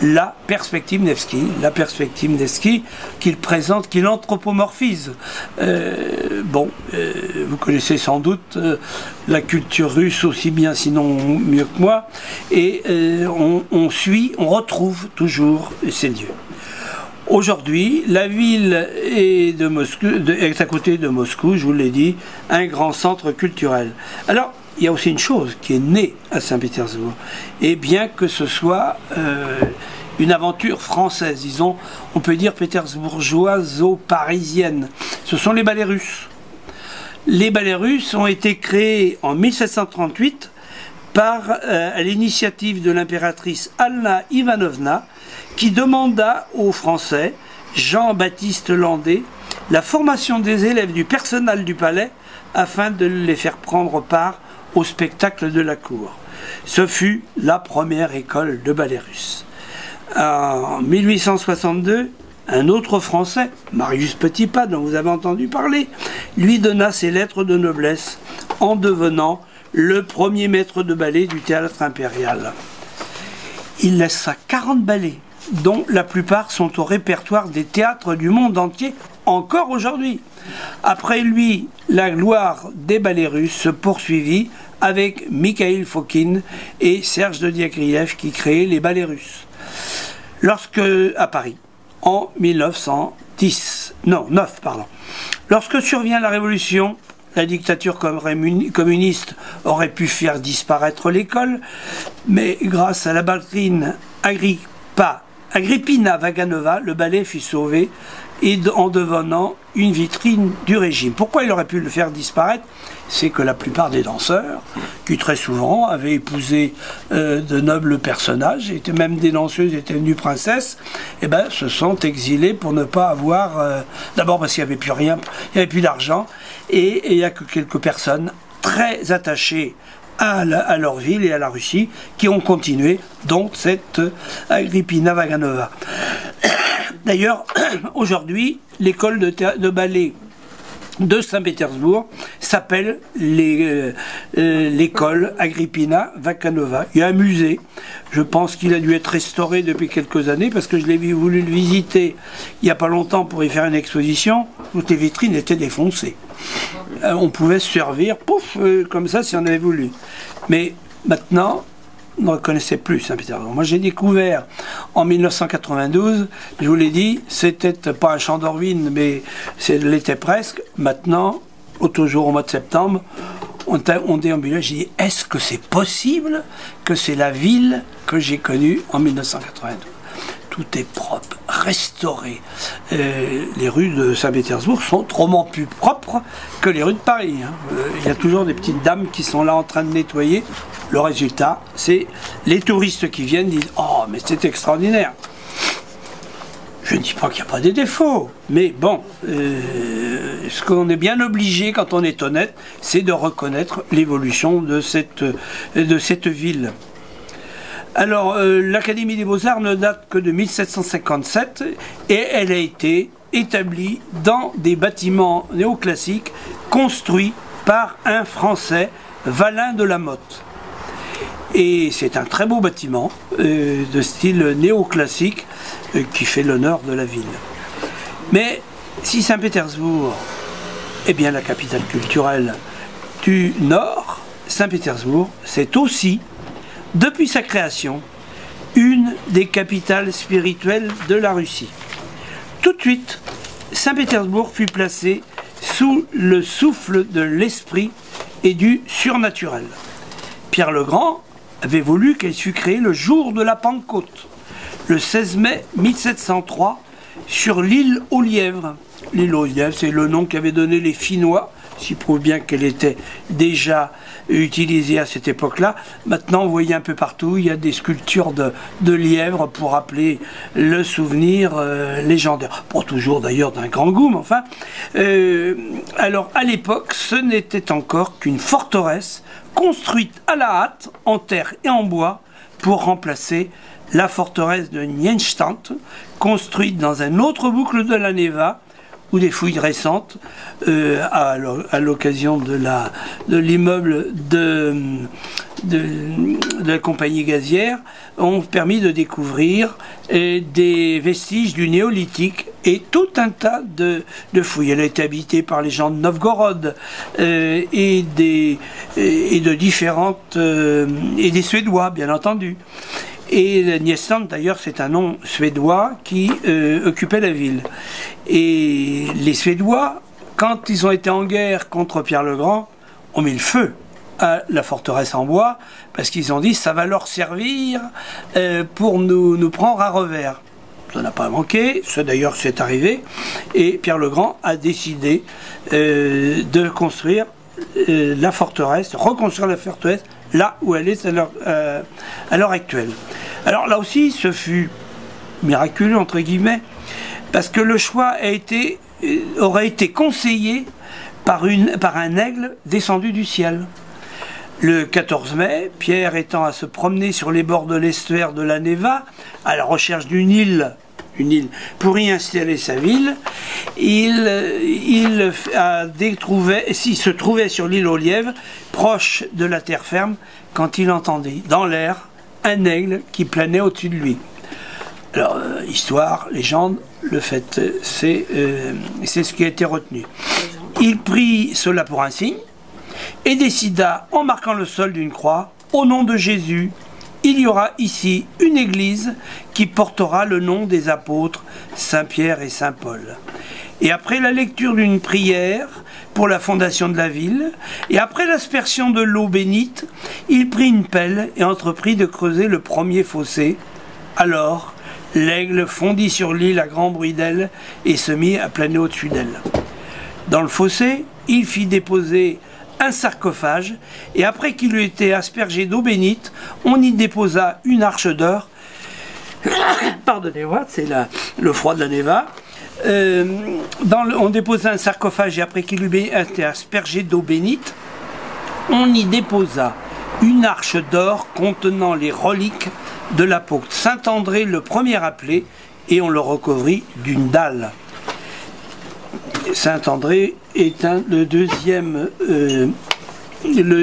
la perspective Nevsky, qu'il présente, qu'il anthropomorphise. Vous connaissez sans doute la culture russe aussi bien, sinon mieux que moi, et on retrouve toujours ces lieux. Aujourd'hui, la ville est à côté de Moscou, je vous l'ai dit, un grand centre culturel. Alors, il y a aussi une chose qui est née à Saint-Pétersbourg, et bien que ce soit une aventure française, disons, on peut dire pétersbourgeoiso-parisienne, ce sont les ballets russes. Les ballets russes ont été créés en 1738 à l'initiative de l'impératrice Anna Ivanovna, qui demanda aux Français, Jean-Baptiste Landais, la formation des élèves du personnel du palais afin de les faire prendre part au spectacle de la cour. Ce fut la première école de ballet russe. En 1862, un autre Français, Marius Petipa, dont vous avez entendu parler, lui donna ses lettres de noblesse en devenant le premier maître de ballet du théâtre impérial. Il laissa 40 ballets, dont la plupart sont au répertoire des théâtres du monde entier encore aujourd'hui. Après lui, la gloire des ballets russes se poursuivit avec Mikhail Fokin et Serge de Diaghilev qui créaient les ballets russes. À Paris, en 9 lorsque survient la Révolution, la dictature communiste aurait pu faire disparaître l'école, mais grâce à la ballerine Agrippina Vaganova, le ballet fut sauvé en devenant une vitrine du régime. Pourquoi il aurait pu le faire disparaître? C'est que la plupart des danseurs, qui très souvent avaient épousé de nobles personnages, étaient même des danseuses, étaient devenues princesses, se sont exilés pour ne pas avoir... D'abord parce qu'il n'y avait plus rien, il n'y avait plus d'argent, et il n'y a que quelques personnes très attachées à leur ville et à la Russie qui ont continué, donc cette Agrippina Vaganova. D'ailleurs, aujourd'hui, l'école de ballet de Saint-Pétersbourg s'appelle l'école Agrippina Vaganova. Il y a un musée, je pense qu'il a dû être restauré depuis quelques années parce que je l'ai voulu le visiter il n'y a pas longtemps pour y faire une exposition. Toutes les vitrines étaient défoncées. On pouvait se servir, comme ça si on avait voulu. Mais maintenant, on ne reconnaissait plus Saint-Pétersbourg. Moi j'ai découvert en 1992, je vous l'ai dit, c'était pas un champ d'Orvine, mais l'était presque. Maintenant, toujours au mois de septembre, on déambulait, j'ai dit, est-ce que c'est possible que c'est la ville que j'ai connue en 1992 ? tout est propre, restauré. Les rues de Saint-Pétersbourg sont drôlement plus propres que les rues de Paris. Il y a toujours des petites dames qui sont là en train de nettoyer. Le résultat, c'est les touristes qui viennent disent « Oh, mais c'est extraordinaire !» Je ne dis pas qu'il n'y a pas des défauts, mais bon, ce qu'on est bien obligé quand on est honnête, c'est de reconnaître l'évolution de cette ville. Alors, l'Académie des Beaux-Arts ne date que de 1757 et elle a été établie dans des bâtiments néoclassiques construits par un Français, Valin de la Motte. Et c'est un très beau bâtiment de style néoclassique qui fait l'honneur de la ville. Mais si Saint-Pétersbourg est bien la capitale culturelle du Nord, Saint-Pétersbourg, c'est aussi, depuis sa création, une des capitales spirituelles de la Russie. Tout de suite, Saint-Pétersbourg fut placé sous le souffle de l'esprit et du surnaturel. Pierre le Grand avait voulu qu'elle fût créée le jour de la Pentecôte, le 16 mai 1703, sur l'île aux Lièvres. L'île aux Lièvres, c'est le nom qu'avaient donné les Finnois, ce qui prouve bien qu'elle était déjà utilisée à cette époque-là. Maintenant, vous voyez un peu partout, il y a des sculptures de lièvres pour rappeler le souvenir légendaire. Pas toujours d'ailleurs d'un grand goût, mais enfin. Alors, à l'époque, ce n'était encore qu'une forteresse construite à la hâte, en terre et en bois, pour remplacer la forteresse de Nienstadt, construite dans un autre boucle de la Neva, où des fouilles récentes, à l'occasion de l'immeuble de la compagnie gazière, ont permis de découvrir des vestiges du néolithique et tout un tas de fouilles. Elle a été habitée par les gens de Novgorod et de différentes et des Suédois, bien entendu. Et Niestland, d'ailleurs, c'est un nom suédois qui occupait la ville. Et les Suédois, quand ils ont été en guerre contre Pierre le Grand, ont mis le feu à la forteresse en bois, parce qu'ils ont dit ça va leur servir pour nous prendre à revers. Ça n'a pas manqué, ça d'ailleurs c'est arrivé, et Pierre le Grand a décidé de construire la forteresse, reconstruire la forteresse là où elle est à l'heure actuelle. Alors là aussi, ce fut miraculeux, entre guillemets, parce que le choix aurait été conseillé par un aigle descendu du ciel. Le 14 mai, Pierre étant à se promener sur les bords de l'estuaire de la Neva, à la recherche d'une île pour y installer sa ville, il se trouvait sur l'île aux Lièvres, proche de la terre ferme, quand il entendit dans l'air un aigle qui planait au-dessus de lui. Alors, histoire, légende, le fait, c'est ce qui a été retenu. Il prit cela pour un signe et décida, en marquant le sol d'une croix, au nom de Jésus, il y aura ici une église qui portera le nom des apôtres Saint-Pierre et Saint-Paul. Et après la lecture d'une prière pour la fondation de la ville, et après l'aspersion de l'eau bénite, il prit une pelle et entreprit de creuser le premier fossé. Alors, l'aigle fondit sur l'île à grand bruit d'ailes et se mit à planer au-dessus d'elle. Dans le fossé, il fit déposer un sarcophage, et après qu'il eut été aspergé d'eau bénite, on y déposa une arche d'or. Pardonnez-moi, c'est le froid de la Neva. On déposa un sarcophage, et après qu'il eut été aspergé d'eau bénite, on y déposa une arche d'or contenant les reliques de l'apôtre Saint-André, le premier appelé, et on le recouvrit d'une dalle. Saint-André est le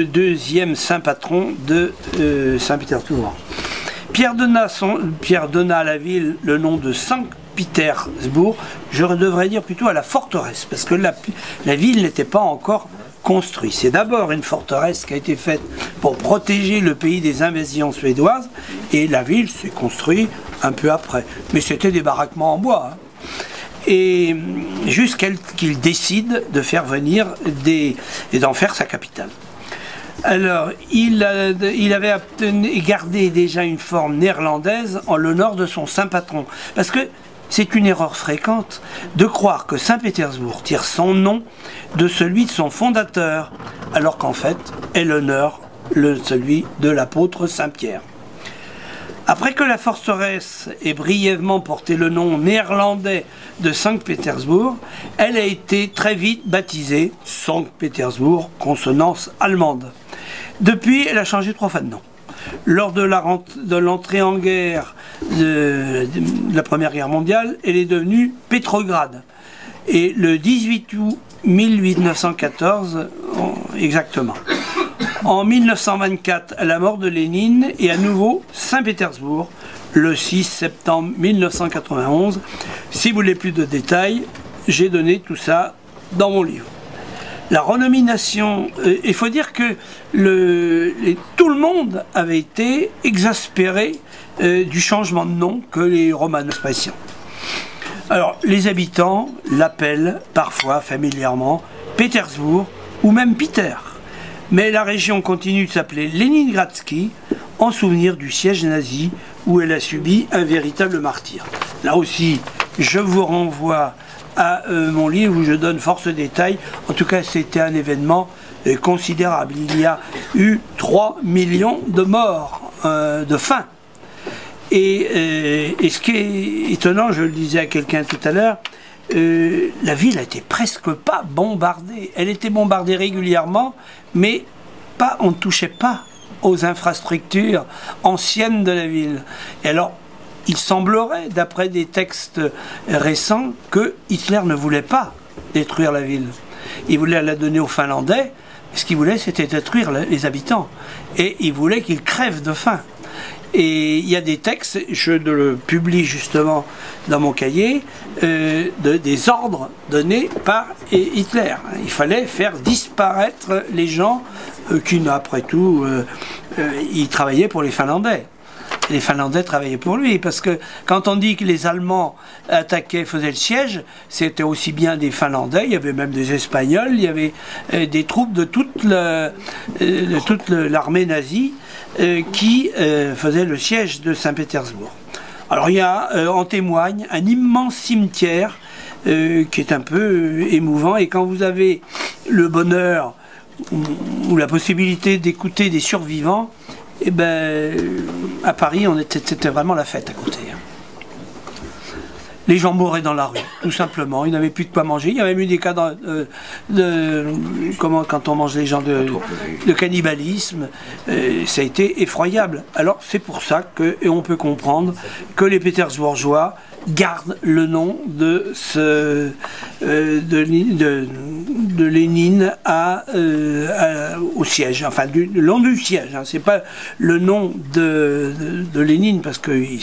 deuxième saint patron de Saint-Pétersbourg. Pierre donna à la ville le nom de Saint-Pétersbourg. Je devrais dire plutôt à la forteresse, parce que la ville n'était pas encore construite. C'est d'abord une forteresse qui a été faite pour protéger le pays des invasions suédoises, et la ville s'est construite un peu après. Mais c'était des baraquements en bois, hein. Et jusqu'à qu'il décide de faire venir et d'en faire sa capitale. Alors, il avait gardé déjà une forme néerlandaise en l'honneur de son saint patron. Parce que c'est une erreur fréquente de croire que Saint-Pétersbourg tire son nom de celui de son fondateur, alors qu'en fait, est l'honneur celui de l'apôtre Saint-Pierre. Après que la forteresse ait brièvement porté le nom néerlandais de Saint-Pétersbourg, elle a été très vite baptisée Saint-Pétersbourg, consonance allemande. Depuis, elle a changé 3 fois de nom. Lors de l'entrée en guerre de la Première Guerre mondiale, elle est devenue Pétrograd. Et le 18 août 1914, exactement. En 1924, à la mort de Lénine, et à nouveau Saint-Pétersbourg, le 6 septembre 1991. Si vous voulez plus de détails, j'ai donné tout ça dans mon livre. La renomination, il faut dire que tout le monde avait été exaspéré du changement de nom que les Romains expression. Alors, les habitants l'appellent parfois familièrement Pétersbourg ou même Peter. Mais la région continue de s'appeler Leningradsky en souvenir du siège nazi où elle a subi un véritable martyre. Là aussi, je vous renvoie à mon livre où je donne force détails. En tout cas, c'était un événement considérable. Il y a eu 3 millions de morts de faim. Et ce qui est étonnant, je le disais à quelqu'un tout à l'heure, la ville a été presque pas bombardée. Elle était bombardée régulièrement, mais on ne touchait pas aux infrastructures anciennes de la ville. Et alors, il semblerait, d'après des textes récents, que Hitler ne voulait pas détruire la ville. Il voulait la donner aux Finlandais. Ce qu'il voulait, c'était détruire les habitants. Et il voulait qu'ils crèvent de faim. Et il y a des textes, je le publie justement dans mon cahier, des ordres donnés par Hitler. Il fallait faire disparaître les gens qui, après tout, ils travaillaient pour les Finlandais. Les Finlandais travaillaient pour lui, parce que quand on dit que les Allemands attaquaient, faisaient le siège, c'était aussi bien des Finlandais, il y avait même des Espagnols, il y avait des troupes de toute l'armée nazie qui faisaient le siège de Saint-Pétersbourg. Alors il y a, en témoigne, un immense cimetière qui est un peu émouvant, et quand vous avez le bonheur ou la possibilité d'écouter des survivants, et ben, à Paris, c'était vraiment la fête à côté. Les gens mouraient dans la rue, tout simplement. Ils n'avaient plus de quoi manger. Il y avait eu des cas quand on mange les gens de cannibalisme. Ça a été effroyable. Alors c'est pour ça qu'on peut comprendre que les Pétersbourgeois gardent le nom de Lénine au siège, enfin le nom du siège. Hein. C'est pas le nom de Lénine parce qu'il n'y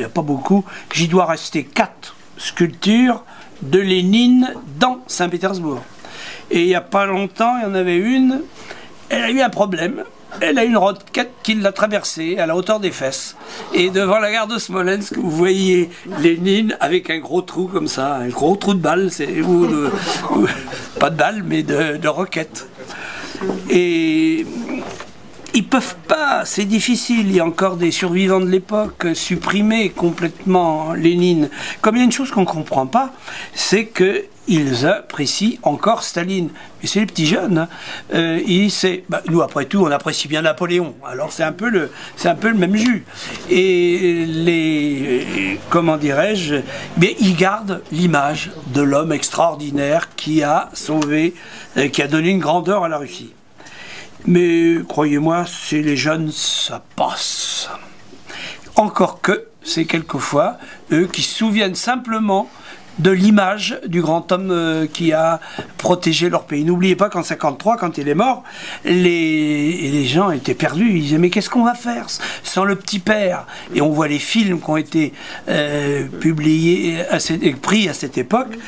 a pas beaucoup. J'y dois rester 4 sculptures de Lénine dans Saint-Pétersbourg. Et il n'y a pas longtemps, il y en avait une. Elle a eu un problème. Elle a une roquette qui l'a traversée à la hauteur des fesses. Et devant la gare de Smolensk, vous voyez Lénine avec un gros trou comme ça, un gros trou de balle, pas de balle, mais de roquette. Et ils peuvent pas, c'est difficile, il y a encore des survivants de l'époque, supprimer complètement Lénine. Comme il y a une chose qu'on ne comprend pas, c'est que ils apprécient encore Staline. Mais c'est les petits jeunes. Nous, après tout, on apprécie bien Napoléon. Alors c'est un peu le même jus. Et comment dirais-je, ils gardent l'image de l'homme extraordinaire qui a sauvé, qui a donné une grandeur à la Russie. Mais croyez-moi, c'est les jeunes, ça passe. Encore que, c'est quelquefois eux qui se souviennent simplement de l'image du grand homme qui a protégé leur pays. N'oubliez pas qu'en 1953, quand il est mort, les gens étaient perdus. Ils disaient, mais qu'est-ce qu'on va faire sans le petit père? Et on voit les films qui ont été pris à cette époque.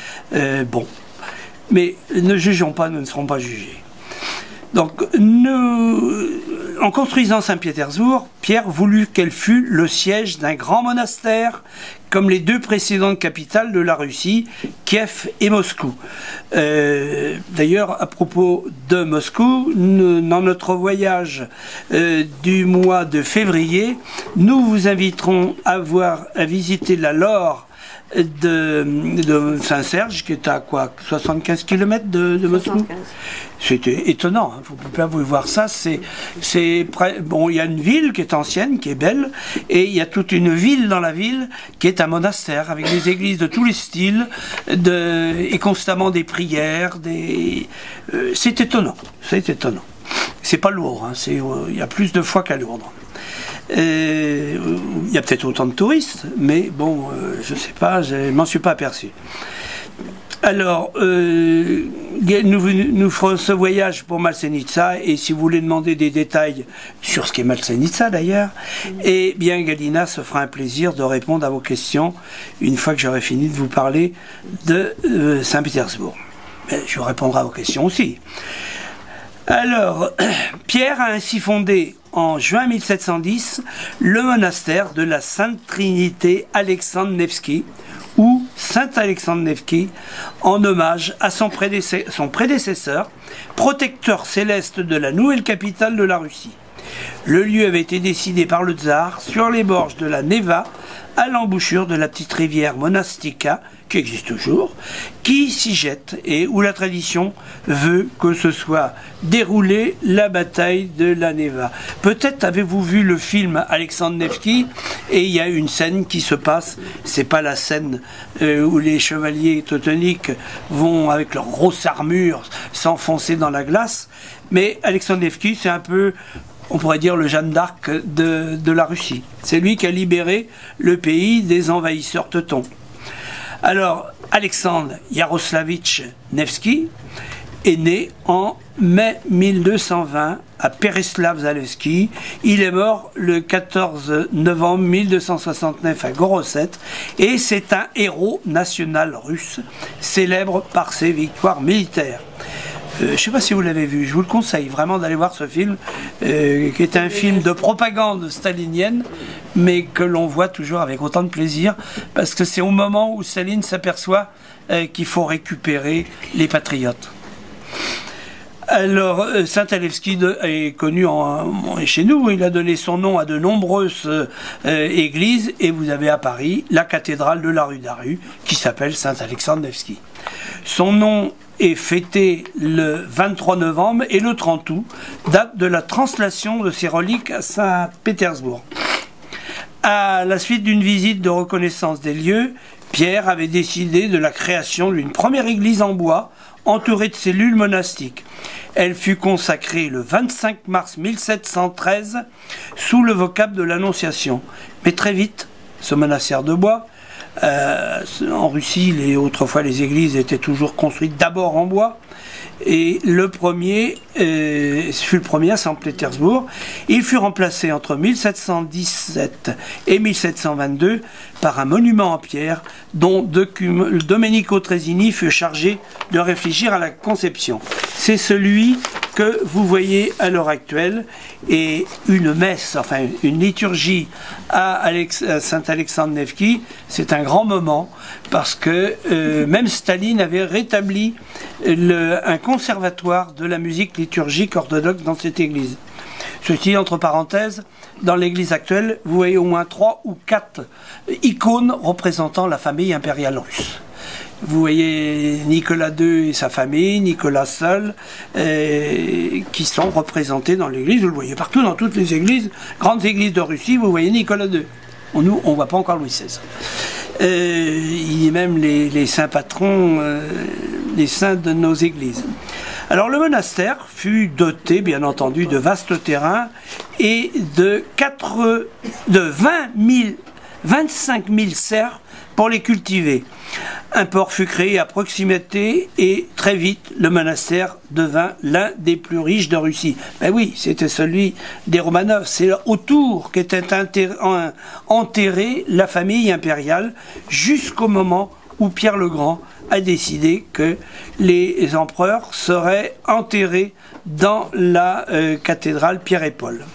Bon. Mais ne jugeons pas, nous ne serons pas jugés. Donc, En construisant Saint-Pétersbourg, Pierre voulut qu'elle fût le siège d'un grand monastère, comme les deux précédentes capitales de la Russie, Kiev et Moscou. D'ailleurs, à propos de Moscou, dans notre voyage du mois de février, nous vous inviterons à visiter la Laure de Saint-Serge, qui est à quoi, 75 km de Moscou. 75. C'était étonnant, hein. Vous pouvez pas vous voir ça. Bon, il y a une ville qui est ancienne, qui est belle, et il y a toute une ville dans la ville qui est un monastère avec des églises de tous les styles, et constamment des prières. C'est étonnant. C'est étonnant. C'est pas lourd. Hein. Il y a plus de foi qu'à Lourdes. Il y a peut-être autant de touristes, mais bon, je sais pas, je m'en suis pas aperçu. Alors, nous ferons ce voyage pour Maslenitsa, et si vous voulez demander des détails sur ce qu'est Maslenitsa d'ailleurs, eh bien Galina se fera un plaisir de répondre à vos questions une fois que j'aurai fini de vous parler de Saint-Pétersbourg. Je répondrai à vos questions aussi. Alors, Pierre a ainsi fondé en juin 1710 le monastère de la Sainte Trinité Alexandre Nevski, ou Saint-Alexandre Nevski, en hommage à son prédécesseur, protecteur céleste de la nouvelle capitale de la Russie. Le lieu avait été décidé par le tsar sur les bords de la Neva, à l'embouchure de la petite rivière Monastika, qui existe toujours, qui s'y jette et où la tradition veut que ce soit déroulée la bataille de la Neva. Peut-être avez-vous vu le film Alexandre Nevski, et il y a une scène qui se passe, c'est pas la scène où les chevaliers teutoniques vont avec leurs grosses armures s'enfoncer dans la glace, mais Alexandre Nevski, c'est un peu, on pourrait dire, le Jeanne d'Arc de la Russie. C'est lui qui a libéré le pays des envahisseurs teutons. Alors, Alexandre Yaroslavitch Nevski est né en mai 1220 à Pereslav-Zalewski. Il est mort le 14 novembre 1269 à Gorosset, et c'est un héros national russe, célèbre par ses victoires militaires. Je ne sais pas si vous l'avez vu, je vous le conseille vraiment d'aller voir ce film, qui est un film de propagande stalinienne, mais que l'on voit toujours avec autant de plaisir, parce que c'est au moment où Staline s'aperçoit qu'il faut récupérer les patriotes. Alors, Saint-Alexis est connu chez nous, il a donné son nom à de nombreuses églises, et vous avez à Paris la cathédrale de la rue d'Aru, qui s'appelle Saint-Alexandre Nevski. Son nom est fêté le 23 novembre, et le 30 août, date de la translation de ses reliques à Saint-Pétersbourg. À la suite d'une visite de reconnaissance des lieux, Pierre avait décidé de la création d'une première église en bois, entourée de cellules monastiques. Elle fut consacrée le 25 mars 1713 sous le vocable de l'Annonciation. Mais très vite, ce monastère de bois, en Russie, autrefois les églises étaient toujours construites d'abord en bois, et le premier fut le premier à Saint-Pétersbourg. Il fut remplacé entre 1717 et 1722 par un monument en pierre dont Domenico Tresini fut chargé de réfléchir à la conception. C'est celui que vous voyez à l'heure actuelle, et une messe, enfin une liturgie à Saint-Alexandre Nevski, c'est un grand moment, parce que même Staline avait rétabli un conservatoire de la musique liturgique orthodoxe dans cette église. Ceci, entre parenthèses, dans l'église actuelle, vous voyez au moins 3 ou 4 icônes représentant la famille impériale russe. Vous voyez Nicolas II et sa famille, Nicolas seul, qui sont représentés dans l'église. Vous le voyez partout, dans toutes les églises, grandes églises de Russie, vous voyez Nicolas II. Nous, on ne voit pas encore Louis XVI. Il y a même les saints patrons, les saints de nos églises. Alors le monastère fut doté, bien entendu, de vastes terrains et de 25 000 cerfs pour les cultiver. Un port fut créé à proximité, et très vite le monastère devint l'un des plus riches de Russie. Ben oui, c'était celui des Romanov. C'est autour qu'était enterrée la famille impériale jusqu'au moment où Pierre le Grand a décidé que les empereurs seraient enterrés dans la cathédrale Pierre et Paul.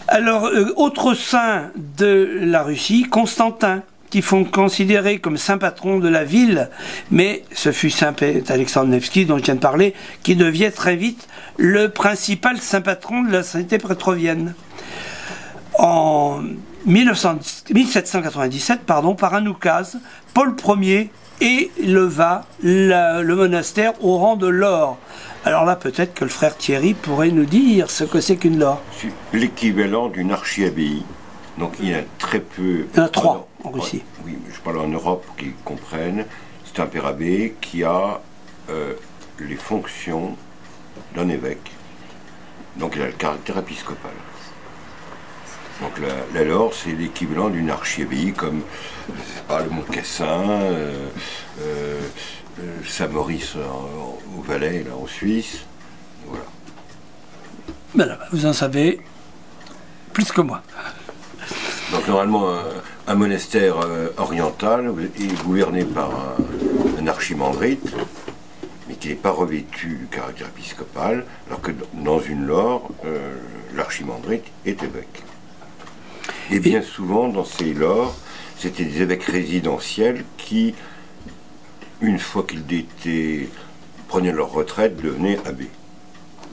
Alors, autre saint de la Russie, Constantin, qui font considérer comme saint patron de la ville, mais ce fut saint Alexandre Nevski, dont je viens de parler, qui devient très vite le principal saint patron de la sainteté pétrovienne. En 1797, par un oukase, Paul Ier éleva le monastère au rang de l'or. Alors là, peut-être que le frère Thierry pourrait nous dire ce que c'est qu'une lore. C'est l'équivalent d'une archi-abbaye. Donc il y en a très peu. Il y en a 3 en Russie. Oui, mais je parle en Europe qui comprennent. C'est un père abbé qui a les fonctions d'un évêque. Donc il a le caractère épiscopal. Donc la lore, c'est l'équivalent d'une archi-abbaye comme le Mont-Cassin, Saint-Maurice au Valais, là, en Suisse. Voilà. Ben, vous en savez plus que moi. Donc normalement, un monastère oriental est gouverné par un archimandrite, mais qui n'est pas revêtu du caractère épiscopal, alors que dans une lore, l'archimandrite est évêque. Et bien souvent, dans ces lores, c'était des évêques résidentiels qui, une fois qu'ils prenaient leur retraite, devenaient abbés,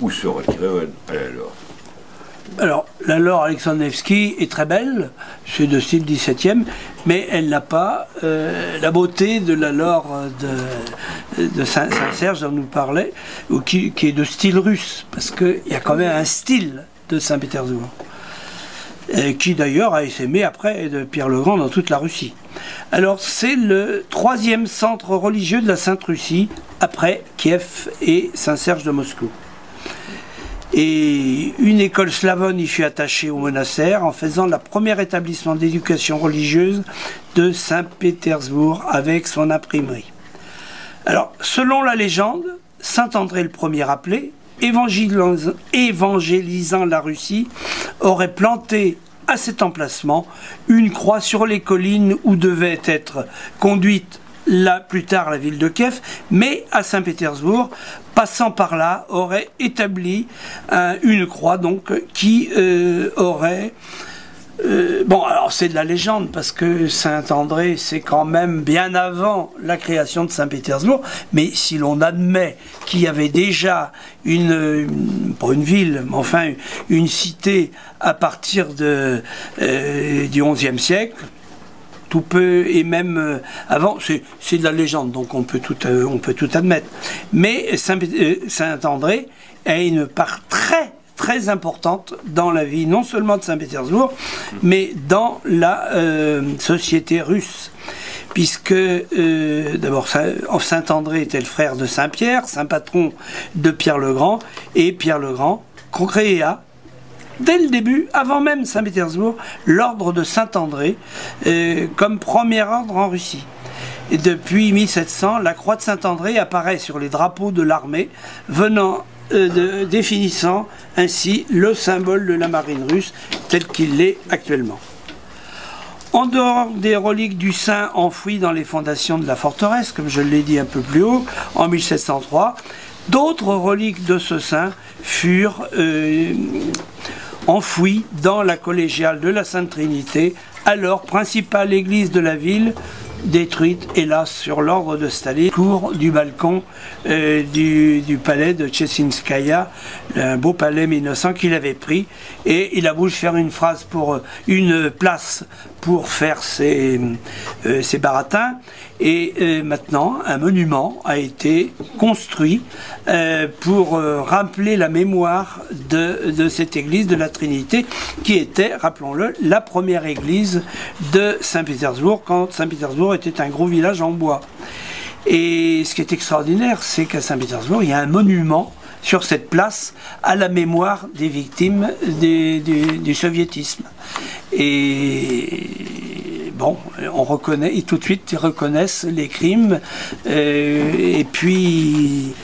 ou se retiraient à la lore. Alors, la lore Alexandre Nevski est très belle, c'est de style 17e, mais elle n'a pas la beauté de la lore de Saint-Serge dont nous parlait, ou qui est de style russe, parce qu'il y a quand même un style de Saint-Pétersbourg, qui d'ailleurs a essaimé après de Pierre le Grand dans toute la Russie. Alors, c'est le 3e centre religieux de la Sainte-Russie, après Kiev et Saint-Serge de Moscou. Et une école slavonne y fut attachée au monastère en faisant le premier établissement d'éducation religieuse de Saint-Pétersbourg avec son imprimerie. Alors, selon la légende, Saint André le premier appelé, évangélisant la Russie, aurait planté à cet emplacement une croix sur les collines où devait être conduite plus tard la ville de Kiev, mais à Saint-Pétersbourg, passant par là, aurait établi une croix donc qui aurait... bon, alors c'est de la légende, parce que Saint-André, c'est quand même bien avant la création de Saint-Pétersbourg, mais si l'on admet qu'il y avait déjà pas une ville, mais enfin une cité à partir du XIe siècle, tout peu, et même avant, c'est de la légende, donc on peut tout admettre. Mais Saint-André a une part très importante dans la vie, non seulement de Saint-Pétersbourg, mais dans la société russe. Puisque, d'abord, Saint-André était le frère de Saint-Pierre, saint patron de Pierre le Grand, et Pierre le Grand créa, dès le début, avant même Saint-Pétersbourg, l'ordre de Saint-André comme premier ordre en Russie. Et depuis 1700, la croix de Saint-André apparaît sur les drapeaux de l'armée, définissant ainsi le symbole de la marine russe tel qu'il l'est actuellement. En dehors des reliques du saint enfouies dans les fondations de la forteresse, comme je l'ai dit un peu plus haut, en 1703, d'autres reliques de ce saint furent enfouies dans la collégiale de la Sainte Trinité, alors principale église de la ville, détruite, hélas, sur l'ordre de Staline, cours du balcon du palais de Tchetchinskaya, un beau palais 1900 qu'il avait pris, et il a voulu faire une place pour faire ses baratins, et maintenant un monument a été construit pour rappeler la mémoire de cette église de la Trinité, qui était, rappelons-le, la première église de Saint-Pétersbourg, quand Saint-Pétersbourg était un gros village en bois. Et ce qui est extraordinaire, c'est qu'à Saint-Pétersbourg, il y a un monument sur cette place à la mémoire des victimes du soviétisme. Et bon, on reconnaît, et tout de suite ils reconnaissent les crimes, et puis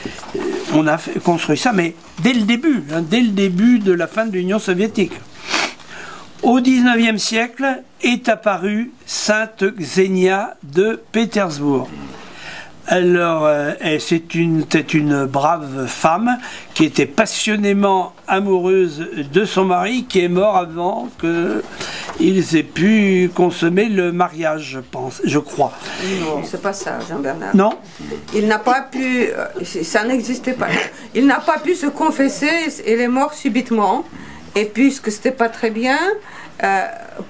on a construit ça, mais dès le début de la fin de l'Union soviétique. Au XIXe siècle est apparue Sainte Xenia de Pétersbourg. Alors, c'était une brave femme qui était passionnément amoureuse de son mari, qui est mort avant qu'ils aient pu consommer le mariage, je crois. Non, c'est pas ça, Jean-Bernard. Non? Il n'a pas pu, ça n'existait pas. Il n'a pas pu se confesser, il est mort subitement. Et puisque c'était pas très bien,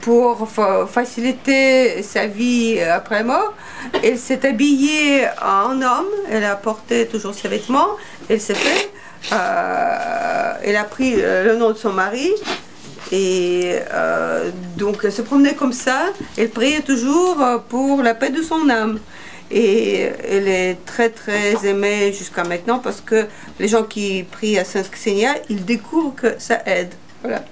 pour faciliter sa vie après mort, elle s'est habillée en homme, elle a porté toujours ses vêtements, elle s'est fait, elle a pris le nom de son mari, et donc elle se promenait comme ça, elle priait toujours pour la paix de son âme. Et elle est très très aimée jusqu'à maintenant parce que les gens qui prient à Sainte Xenia, ils découvrent que ça aide. Voilà.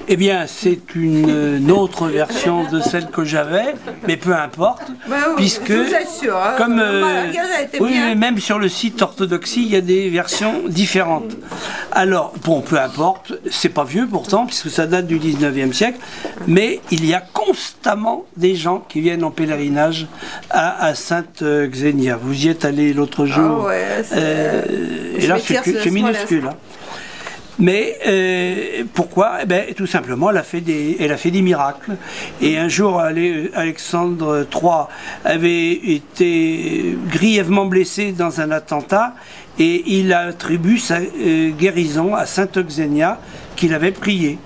Eh bien, c'est une autre version de celle que j'avais, mais peu importe, Oui, puisque, je vous assure, hein, comme, le mariage a été oui, bien. mais même sur le site Orthodoxie, il y a des versions différentes. Alors, bon, peu importe, c'est pas vieux pourtant, puisque ça date du 19e siècle, mais il y a constamment des gens qui viennent en pèlerinage à Sainte Xenia. Vous y êtes allé l'autre jour, Ah ouais, et là c'est minuscule. Hein. Mais pourquoi? Eh bien, tout simplement, elle a fait des miracles. Et un jour, Alexandre III avait été grièvement blessé dans un attentat et il attribue sa guérison à Sainte Xenia qu'il avait prié.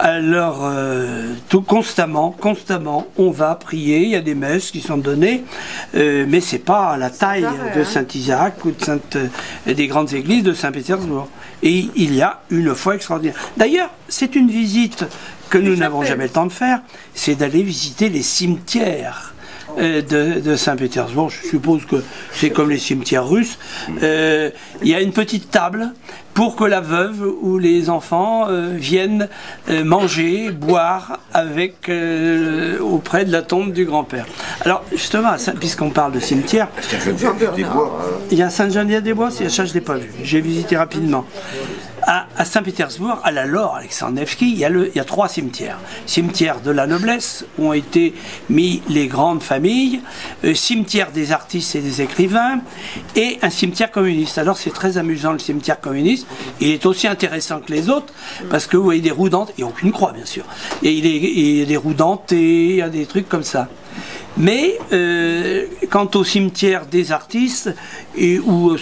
Alors, constamment, on va prier, il y a des messes qui sont données, mais c'est pas à la taille de Saint-Isaac ou des grandes églises de Saint-Pétersbourg. Et il y a une foi extraordinaire. D'ailleurs, c'est une visite que nous n'avons jamais le temps de faire, c'est d'aller visiter les cimetières de Saint-Pétersbourg. Je suppose que c'est comme les cimetières russes. Il y a une petite table pour que la veuve ou les enfants viennent manger, boire auprès de la tombe du grand-père. Alors justement, puisqu'on parle de cimetière, il y a Sainte-Geneviève-des-Bois, ça je ne l'ai pas vu, j'ai visité rapidement. À Saint-Pétersbourg, à la Laure Alexandre Nevsky, il y a 3 cimetières. Cimetière de la noblesse, où ont été mis les grandes familles, cimetière des artistes et des écrivains, et un cimetière communiste. Alors c'est très amusant le cimetière communiste, il est aussi intéressant que les autres, parce que vous voyez des roues dentées, il n'y a aucune croix bien sûr, et il y a des roues dentées, il y a des trucs comme ça. Mais quant au cimetière des artistes, où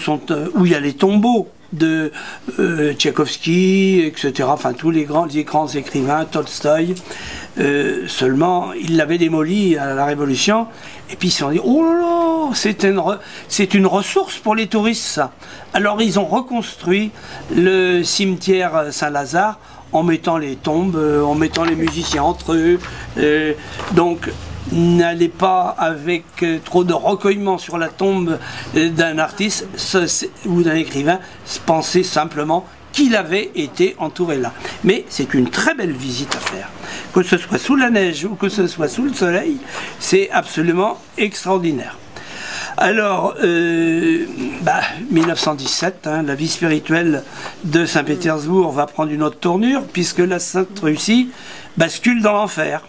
il y a les tombeaux de Tchaïkovski, etc., enfin tous les grands écrivains, Tolstoï, seulement ils l'avaient démoli à la Révolution, et puis ils se sont dit, oh là là, c'est une ressource pour les touristes ça. Alors ils ont reconstruit le cimetière Saint-Lazare en mettant les tombes, en mettant les musiciens entre eux, donc n'allez pas avec trop de recueillement sur la tombe d'un artiste ou d'un écrivain, pensez simplement qu'il avait été entouré là. Mais c'est une très belle visite à faire. Que ce soit sous la neige ou que ce soit sous le soleil, c'est absolument extraordinaire. Alors, 1917, la vie spirituelle de Saint-Pétersbourg va prendre une autre tournure, puisque la Sainte Russie bascule dans l'enfer.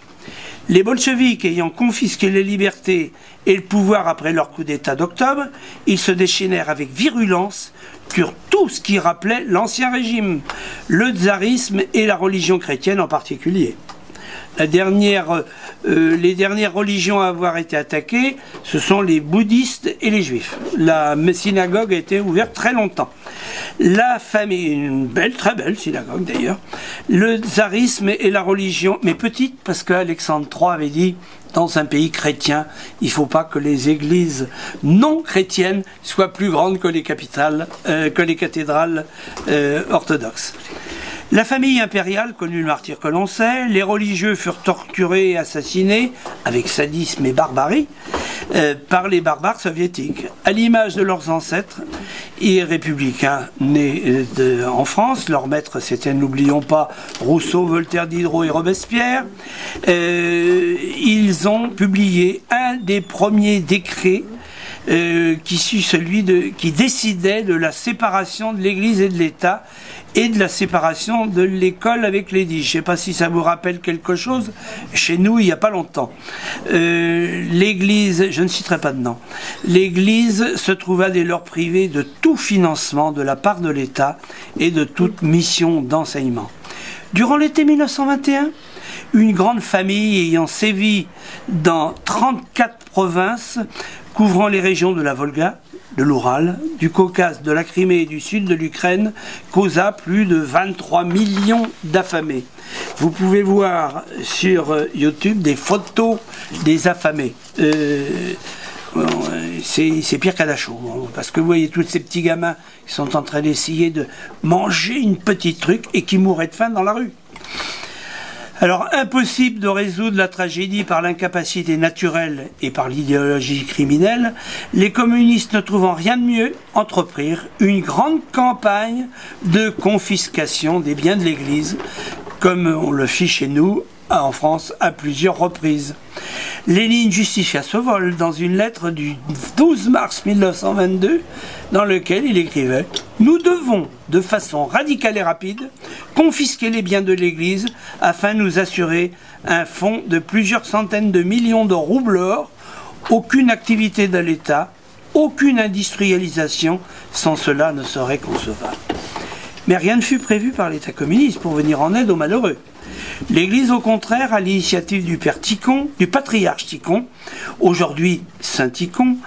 Les bolcheviks ayant confisqué les libertés et le pouvoir après leur coup d'État d'octobre, ils se déchaînèrent avec virulence sur tout ce qui rappelait l'ancien régime, le tsarisme et la religion chrétienne en particulier. Les dernières religions à avoir été attaquées, ce sont les bouddhistes et les juifs. La synagogue a été ouverte très longtemps. La famille, une très belle synagogue d'ailleurs, le tsarisme et la religion, mais petite parce qu'Alexandre III avait dit, dans un pays chrétien, il ne faut pas que les églises non chrétiennes soient plus grandes que les cathédrales orthodoxes. La famille impériale connut le martyre que l'on sait, les religieux furent torturés et assassinés, avec sadisme et barbarie, par les barbares soviétiques. À l'image de leurs ancêtres, et républicains nés en France, leurs maîtres c'était, n'oublions pas, Rousseau, Voltaire, Diderot et Robespierre, ils ont publié un des premiers décrets qui décidait de la séparation de l'Église et de l'État, et de la séparation de l'école avec l'édit. Je ne sais pas si ça vous rappelle quelque chose, chez nous il n'y a pas longtemps. L'Église, je ne citerai pas de nom, l'Église se trouva dès lors privée de tout financement de la part de l'État et de toute mission d'enseignement. Durant l'été 1921, une grande famille ayant sévi dans 34 provinces, couvrant les régions de la Volga, de l'Oural, du Caucase, de la Crimée et du sud de l'Ukraine, causa plus de 23 millions d'affamés. Vous pouvez voir sur YouTube des photos des affamés. C'est pire qu'à Dachau, parce que vous voyez tous ces petits gamins qui sont en train d'essayer de manger une petite truc et qui mourraient de faim dans la rue. Alors, impossible de résoudre la tragédie par l'incapacité naturelle et par l'idéologie criminelle, les communistes ne trouvant rien de mieux, entreprirent une grande campagne de confiscation des biens de l'Église, comme on le fit chez nous, en France, à plusieurs reprises. Lénine justifia ce vol dans une lettre du 12 mars 1922, dans lequel il écrivait « Nous devons, de façon radicale et rapide, confisquer les biens de l'Église afin de nous assurer un fonds de plusieurs centaines de millions de roubles or, aucune activité de l'État, aucune industrialisation, sans cela ne serait concevable. » Mais rien ne fut prévu par l'État communiste pour venir en aide aux malheureux. L'Église, au contraire, à l'initiative du père Tichon, du patriarche Tichon, aujourd'hui Saint Tichon,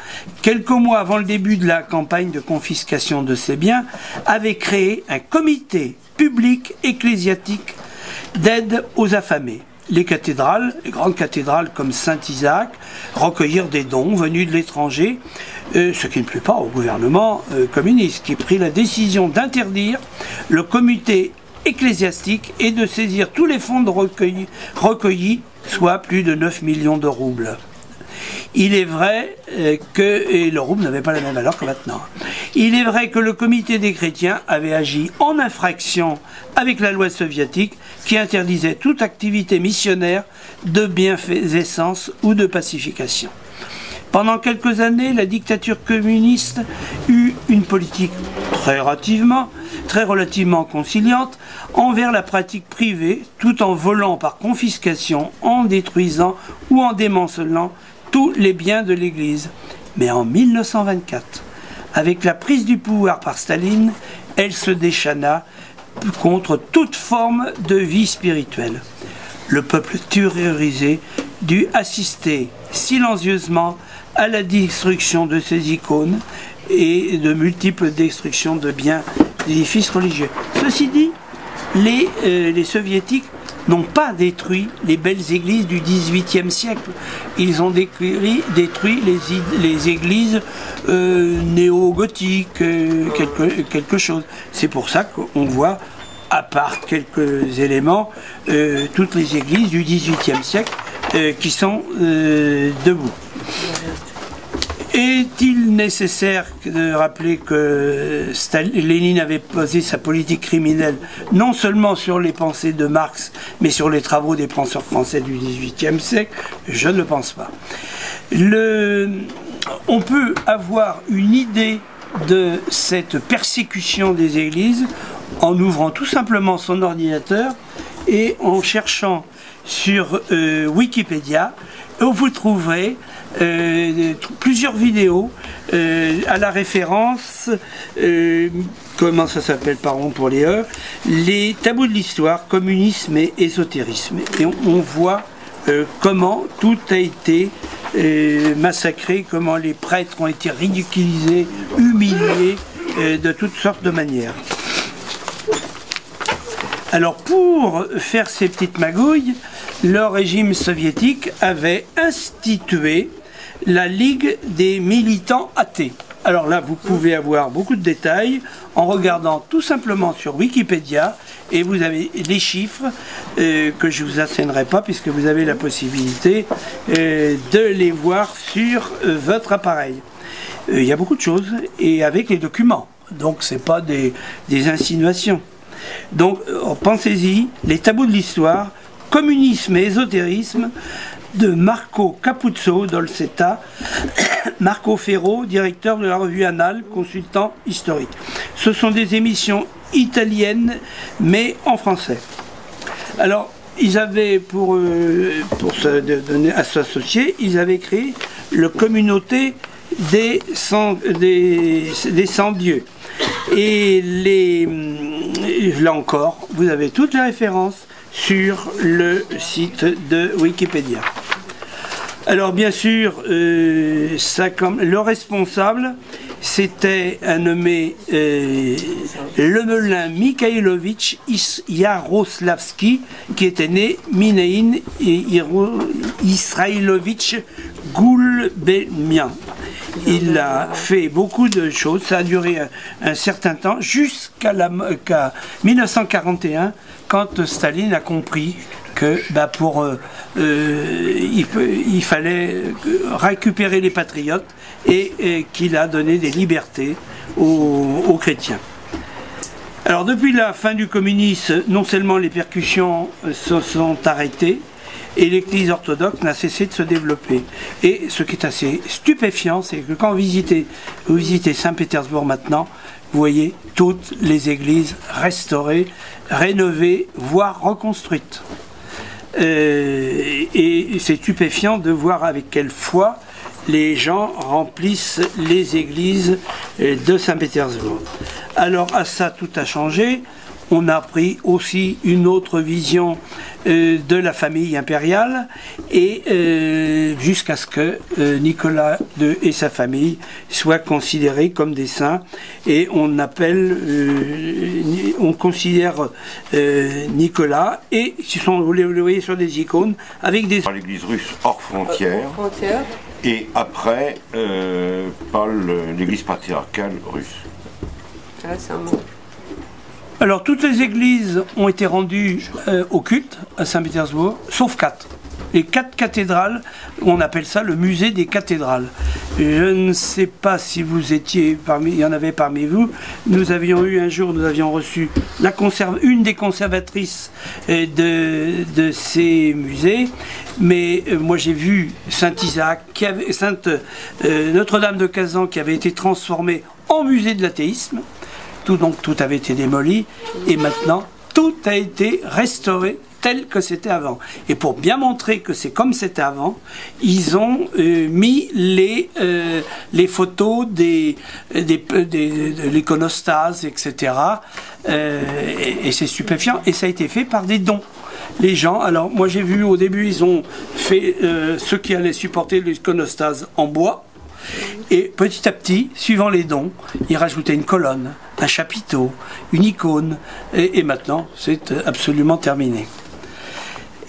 quelques mois avant le début de la campagne de confiscation de ses biens, avait créé un comité public ecclésiastique d'aide aux affamés. Les cathédrales, les grandes cathédrales comme Saint-Isaac, recueillirent des dons venus de l'étranger, ce qui ne plut pas au gouvernement communiste, qui prit la décision d'interdire le comité ecclésiastique et de saisir tous les fonds recueillis, soit plus de 9 millions de roubles. Il est vrai et le rouble n'avait pas la même valeur que maintenant. Il est vrai que le comité des chrétiens avait agi en infraction avec la loi soviétique qui interdisait toute activité missionnaire de bienfaisance ou de pacification. Pendant quelques années, la dictature communiste eut une politique très relativement conciliante envers la pratique privée, tout en volant par confiscation, en détruisant ou en démantelant tous les biens de l'Église. Mais en 1924, avec la prise du pouvoir par Staline, elle se déchaîna contre toute forme de vie spirituelle. Le peuple terrorisé dut assister silencieusement à la destruction de ses icônes et de multiples destructions de biens d'édifices religieux. Ceci dit, les soviétiques n'ont pas détruit les belles églises du XVIIIe siècle. Ils ont détruit les églises néo-gothiques, quelque chose. C'est pour ça qu'on voit, à part quelques éléments, toutes les églises du XVIIIe siècle qui sont debout. Est-il nécessaire de rappeler que Lénine avait posé sa politique criminelle non seulement sur les pensées de Marx, mais sur les travaux des penseurs français du XVIIIe siècle? Je ne le pense pas. On peut avoir une idée de cette persécution des églises en ouvrant tout simplement son ordinateur et en cherchant sur Wikipédia, où vous trouverez plusieurs vidéos à la référence, comment ça s'appelle, pardon pour les E, les tabous de l'histoire, communisme et ésotérisme. Et on voit comment tout a été massacré, comment les prêtres ont été ridiculisés, humiliés de toutes sortes de manières. Alors pour faire ces petites magouilles, le régime soviétique avait institué la Ligue des militants athées. Alors là, vous pouvez avoir beaucoup de détails en regardant tout simplement sur Wikipédia et vous avez des chiffres que je ne vous assénerai pas puisque vous avez la possibilité de les voir sur votre appareil. Il y a beaucoup de choses et avec les documents, donc ce n'est pas des insinuations. Donc pensez-y, les tabous de l'histoire, communisme et ésotérisme, de Marco Capuzzo d'Olseta, Marco Ferro, directeur de la revue Annales, consultant historique. Ce sont des émissions italiennes, mais en français. Alors, ils avaient, pour donner à s'associer, ils avaient créé la communauté des 100 dieux. Et là encore, vous avez toutes les références sur le site de Wikipédia. Alors bien sûr, le responsable, c'était un nommé Lemelin Mikhailovitch Yaroslavski, qui était né Minaïn Israilovitch Goulbemian. Il a fait beaucoup de choses, ça a duré un certain temps, jusqu'à 1941, quand Staline a compris que il fallait récupérer les patriotes et qu'il a donné des libertés aux chrétiens. Alors depuis la fin du communisme, non seulement les percussions se sont arrêtées, et l'Église orthodoxe n'a cessé de se développer. Et ce qui est assez stupéfiant, c'est que quand vous visitez Saint-Pétersbourg maintenant, vous voyez toutes les églises restaurées, rénovées, voire reconstruites. Et c'est stupéfiant de voir avec quelle foi les gens remplissent les églises de Saint-Pétersbourg. Alors à ça, tout a changé. On a pris aussi une autre vision de la famille impériale et jusqu'à ce que Nicolas II et sa famille soient considérés comme des saints, et on considère Nicolas, et vous le voyez sur des icônes avec des... Par l'église russe hors frontières, et après par l'église patriarcale russe. Ah, c'est un mot. Alors toutes les églises ont été rendues au culte à Saint-Pétersbourg, sauf 4. Les 4 cathédrales, on appelle ça le musée des cathédrales. Je ne sais pas si vous étiez il y en avait parmi vous. Nous avions reçu une des conservatrices de ces musées. Mais moi j'ai vu Saint-Isaac, Notre-Dame de Kazan, qui avait été transformée en musée de l'athéisme. Donc tout avait été démoli, et maintenant tout a été restauré tel que c'était avant. Et pour bien montrer que c'est comme c'était avant, ils ont mis les photos de l'iconostase, etc. Et c'est stupéfiant, et ça a été fait par des dons. Les gens, alors moi j'ai vu au début, ils ont fait ceux qui allaient supporter l'iconostase en bois. Et petit à petit, suivant les dons, ils rajoutaient une colonne, un chapiteau, une icône, et maintenant c'est absolument terminé.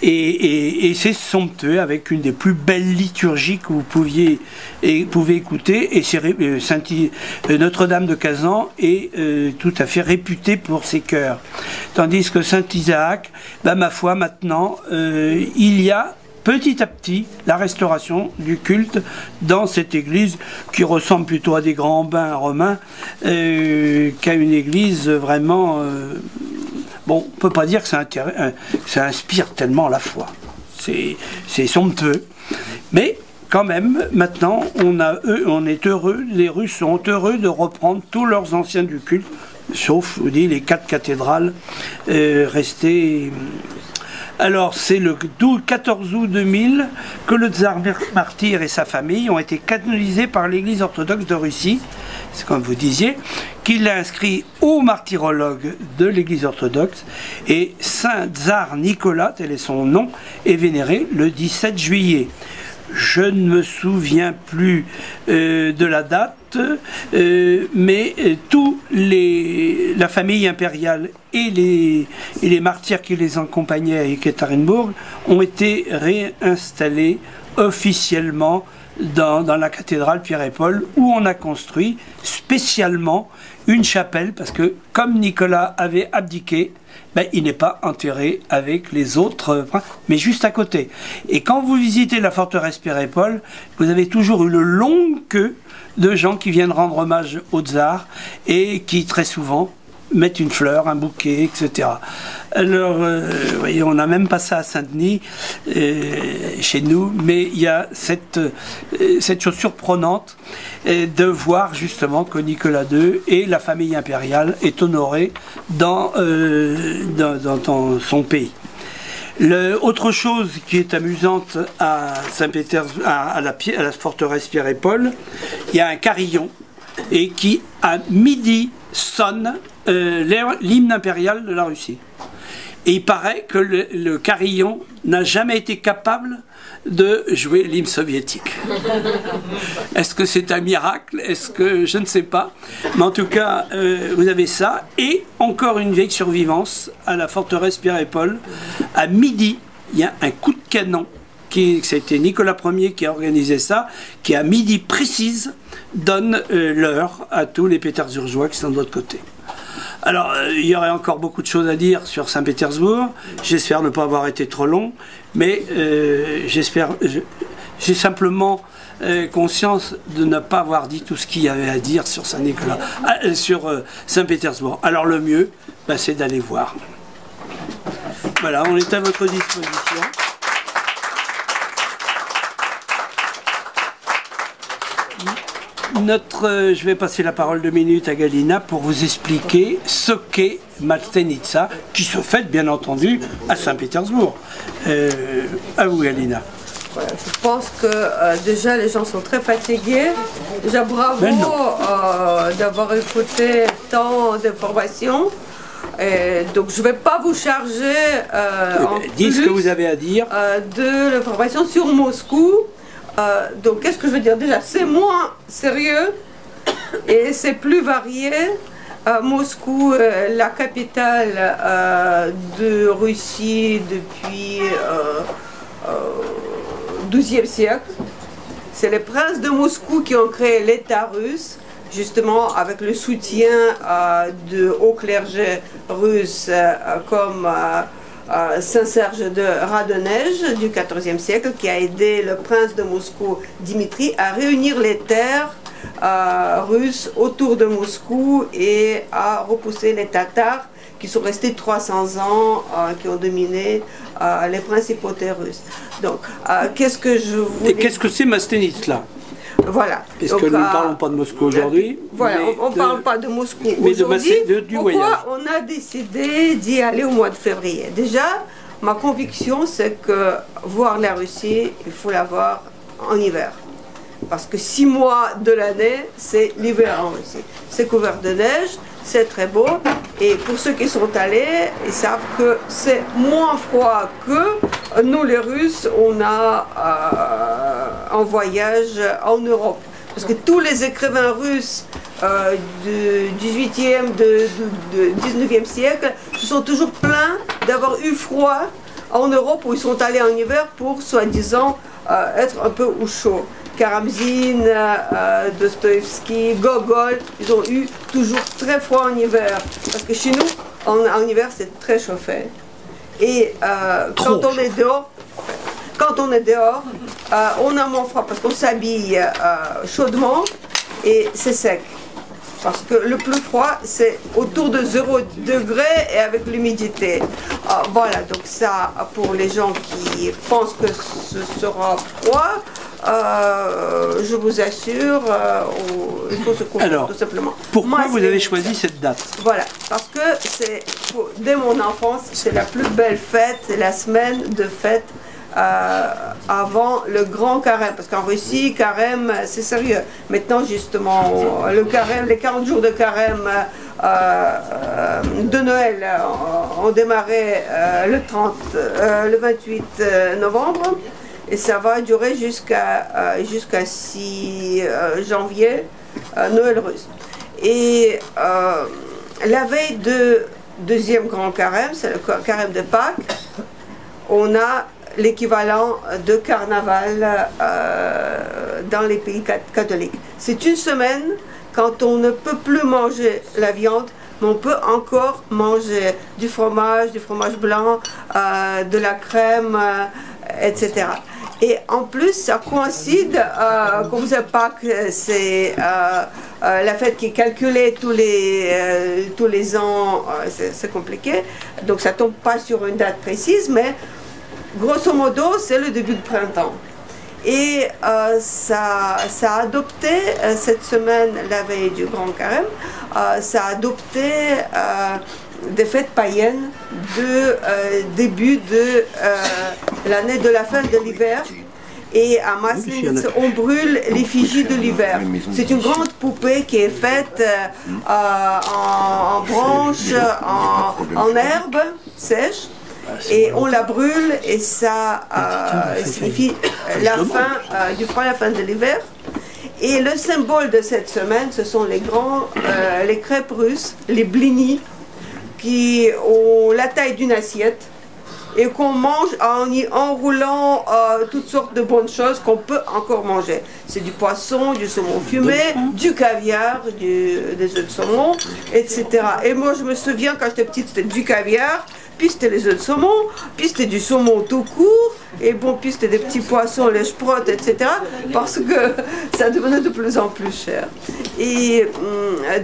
Et c'est somptueux, avec une des plus belles liturgies que vous pouvez écouter, et Notre-Dame de Kazan est tout à fait réputée pour ses chœurs. Tandis que Saint-Isaac, ma foi, maintenant, il y a petit à petit la restauration du culte dans cette église qui ressemble plutôt à des grands bains romains qu'à une église vraiment... bon, on ne peut pas dire que ça inspire tellement la foi. C'est somptueux. Mais quand même, maintenant, on est heureux, les Russes sont heureux de reprendre tous leurs anciens du culte, sauf, je vous dis, les 4 cathédrales restées... Alors, c'est le 14 août 2000 que le tsar martyr et sa famille ont été canonisés par l'Église orthodoxe de Russie, c'est comme vous disiez, qui l'a inscrit au martyrologe de l'Église orthodoxe, et Saint Tsar Nicolas, tel est son nom, est vénéré le 17 juillet. Je ne me souviens plus de la date, mais la famille impériale et les martyrs qui les accompagnaient à Ekaterinbourg ont été réinstallés officiellement dans la cathédrale Pierre et Paul, où on a construit spécialement une chapelle, parce que comme Nicolas avait abdiqué, il n'est pas enterré avec les autres, mais juste à côté. Et quand vous visitez la forteresse Pierre et Paul, vous avez toujours une longue queue de gens qui viennent rendre hommage au tsar, et qui très souvent mettre une fleur, un bouquet, etc. Alors, vous voyez, on n'a même pas ça à Saint-Denis, chez nous, mais il y a cette chose surprenante de voir justement que Nicolas II et la famille impériale est honorée dans son pays. Autre chose qui est amusante à Saint-Pétersbourg, à la forteresse Pierre et Paul, il y a un carillon et qui à midi sonne l'hymne impérial de la Russie. Et il paraît que le carillon n'a jamais été capable de jouer l'hymne soviétique. Est-ce que c'est un miracle? Est-ce que je ne sais pas? Mais en tout cas, vous avez ça. Et encore une vieille survivance à la forteresse Pierre et Paul. À midi, il y a un coup de canon. C'était Nicolas Ier qui a organisé ça, qui à midi précise donne l'heure à tous les Pétersbourgeois qui sont de l'autre côté. Alors, il y aurait encore beaucoup de choses à dire sur Saint-Pétersbourg. J'espère ne pas avoir été trop long, mais j'ai simplement conscience de ne pas avoir dit tout ce qu'il y avait à dire sur Saint-Nicolas, sur Saint-Pétersbourg. Alors le mieux, c'est d'aller voir. Voilà, on est à votre disposition. Je vais passer la parole 2 minutes à Galina pour vous expliquer ce qu'est Maslenitsa, qui se fête bien entendu à Saint-Pétersbourg. À vous Galina. Voilà, je pense que déjà les gens sont très fatigués. Déjà bravo d'avoir écouté tant d'informations. Donc je ne vais pas vous charger dites ce que vous avez à dire de l'information sur Moscou. Donc qu'est-ce que je veux dire? Déjà c'est moins sérieux et c'est plus varié. Moscou, la capitale de Russie depuis XIIe siècle. C'est les princes de Moscou qui ont créé l'État russe, justement avec le soutien de hauts clergés russes comme Saint-Serge de Radonège du XIVe siècle, qui a aidé le prince de Moscou, Dimitri, à réunir les terres russes autour de Moscou et à repousser les Tatars qui sont restés 300 ans, qui ont dominé les principautés russes. Donc, qu'est-ce que je voulais... Et qu'est-ce que c'est Maslenitsa? Voilà. Parce que nous ne parlons pas de Moscou aujourd'hui. Voilà, on ne parle pas de Moscou aujourd'hui. Du voyage. Pourquoi on a décidé d'y aller au mois de février? Déjà, ma conviction, c'est que voir la Russie, il faut la voir en hiver. Parce que 6 mois de l'année, c'est l'hiver en Russie. C'est couvert de neige, c'est très beau. Et pour ceux qui sont allés, ils savent que c'est moins froid que nous les Russes, on a en voyage en Europe. Parce que tous les écrivains russes du 18e, du 19e siècle se sont toujours plaints d'avoir eu froid en Europe où ils sont allés en hiver pour, soi-disant, être un peu au chaud. Karamzin, Dostoïevski, Gogol, ils ont eu toujours très froid en hiver. Parce que chez nous, en hiver, c'est très chauffé. Et quand on est dehors, on a moins froid parce qu'on s'habille chaudement et c'est sec. Parce que le plus froid, c'est autour de 0 degré et avec l'humidité. Voilà, donc ça, pour les gens qui pensent que ce sera froid, je vous assure, il faut se comprendre tout simplement. Pourquoi vous avez choisi cette date? Voilà, parce que dès mon enfance, c'est la plus belle fête, c'est la semaine de fête avant le grand carême, parce qu'en Russie, carême, c'est sérieux. Maintenant, justement, le carême, les 40 jours de carême de Noël ont démarré le 28 novembre, et ça va durer jusqu'à 6 janvier, Noël russe. Et la veille de deuxième grand carême, c'est le carême de Pâques, on a l'équivalent de carnaval dans les pays catholiques. C'est une semaine quand on ne peut plus manger la viande, mais on peut encore manger du fromage blanc, de la crème, etc. Et en plus, ça coïncide, comme vous savez pas que c'est la fête qui est calculée tous les ans, c'est compliqué. Donc ça tombe pas sur une date précise, mais grosso modo, c'est le début du printemps. Et ça a adopté cette semaine, la veille du Grand Carême, ça a adopté des fêtes païennes de début de l'année de la fin de l'hiver. Et à Maslenitz, on brûle l'effigie de l'hiver. C'est une grande poupée qui est faite en branches, en herbe sèche. Et on la brûle et ça signifie la fin de l'hiver. Et le symbole de cette semaine, ce sont les crêpes russes, les blinis, qui ont la taille d'une assiette et qu'on mange en y enroulant toutes sortes de bonnes choses qu'on peut encore manger. C'est du poisson, du saumon fumé, du caviar, des œufs de saumon, etc. Et moi je me souviens quand j'étais petite, c'était du caviar, puis c'était les œufs de saumon, puis c'était du saumon tout court, et bon, puis c'était des petits poissons, les sprottes, etc. Parce que ça devenait de plus en plus cher. Et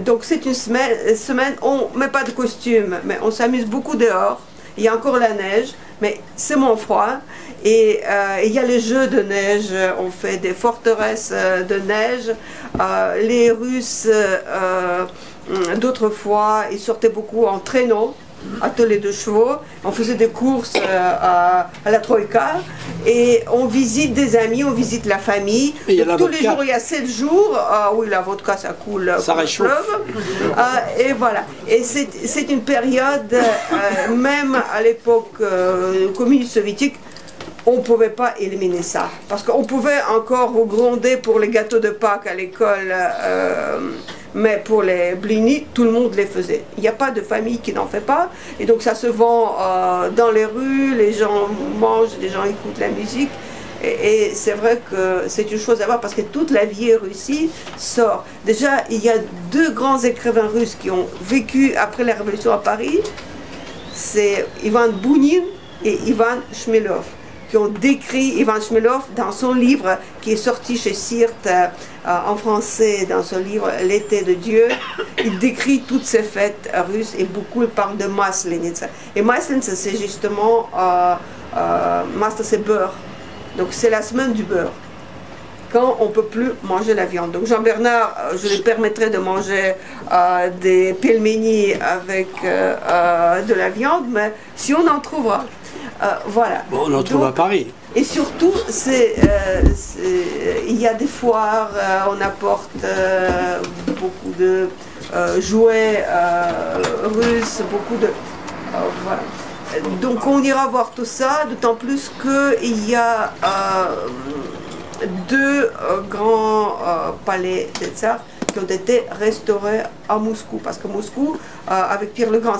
donc c'est une semaine, on ne met pas de costume, mais on s'amuse beaucoup dehors. Il y a encore la neige, mais c'est moins froid. Et il y a les jeux de neige, on fait des forteresses de neige. Les Russes, d'autrefois, ils sortaient beaucoup en traîneau, attelés de chevaux. On faisait des courses à la Troïka. Et on visite des amis, on visite la famille. Donc, tous les jours, il y a 7 jours. Oui, la vodka, ça coule ça comme fleuve. Et voilà. Et c'est une période, même à l'époque communiste soviétique, on ne pouvait pas éliminer ça. Parce qu'on pouvait encore vous gronder pour les gâteaux de Pâques à l'école, mais pour les blinis, tout le monde les faisait. Il n'y a pas de famille qui n'en fait pas. Et donc ça se vend dans les rues, les gens mangent, les gens écoutent la musique. Et c'est vrai que c'est une chose à voir parce que toute la vieille Russie sort. Déjà, il y a 2 grands écrivains russes qui ont vécu après la Révolution à Paris. C'est Ivan Bounin et Ivan Shmelov, qui ont décrit, Ivan Shmelov, dans son livre qui est sorti chez Sirte en français, dans son livre L'été de Dieu, il décrit toutes ces fêtes russes et beaucoup il parle de Maslenitz. Et Maslenitz, c'est justement, Maslenitz, c'est beurre. Donc c'est la semaine du beurre, quand on ne peut plus manger la viande. Donc Jean-Bernard, je lui permettrai de manger des pelmeni avec de la viande, mais si on en trouvera. Voilà. Bon, on en trouve à Paris. Et surtout, il y a des foires, on apporte beaucoup de jouets russes, beaucoup de... voilà. Donc on ira voir tout ça, d'autant plus qu'il y a 2 grands palais des tsars qui ont été restaurés à Moscou. Parce que Moscou, avec Pierre le Grand,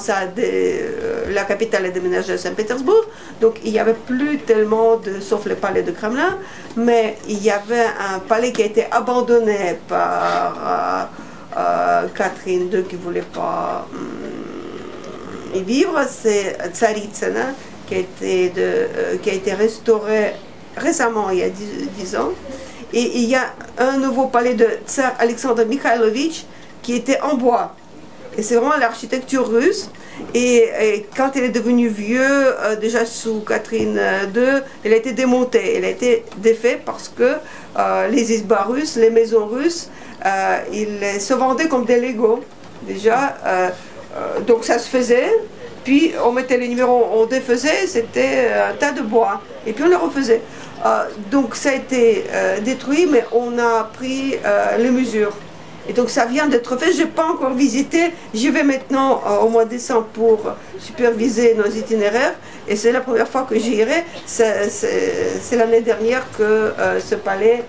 la capitale est déménagée à Saint-Pétersbourg. Donc il n'y avait plus tellement sauf les palais de Kremlin, mais il y avait un palais qui a été abandonné par Catherine II qui ne voulait pas y vivre. C'est Tsaritsina qui a été restauré récemment, il y a 10 ans. Et il y a un nouveau palais de Tsar Alexandre Mikhailovitch qui était en bois. Et c'est vraiment l'architecture russe. Et quand elle est devenue vieux, déjà sous Catherine II, elle a été démontée. Elle a été défaite parce que les isbas russes, les maisons russes, ils se vendaient comme des Legos. Déjà, donc ça se faisait. Puis on mettait les numéros, on défaisait, c'était un tas de bois. Et puis on le refaisait. Donc ça a été détruit, mais on a pris les mesures. Et donc ça vient d'être fait, je n'ai pas encore visité, j'y vais maintenant au mois de décembre pour superviser nos itinéraires. Et c'est la première fois que j'y irai, c'est l'année dernière que ce palais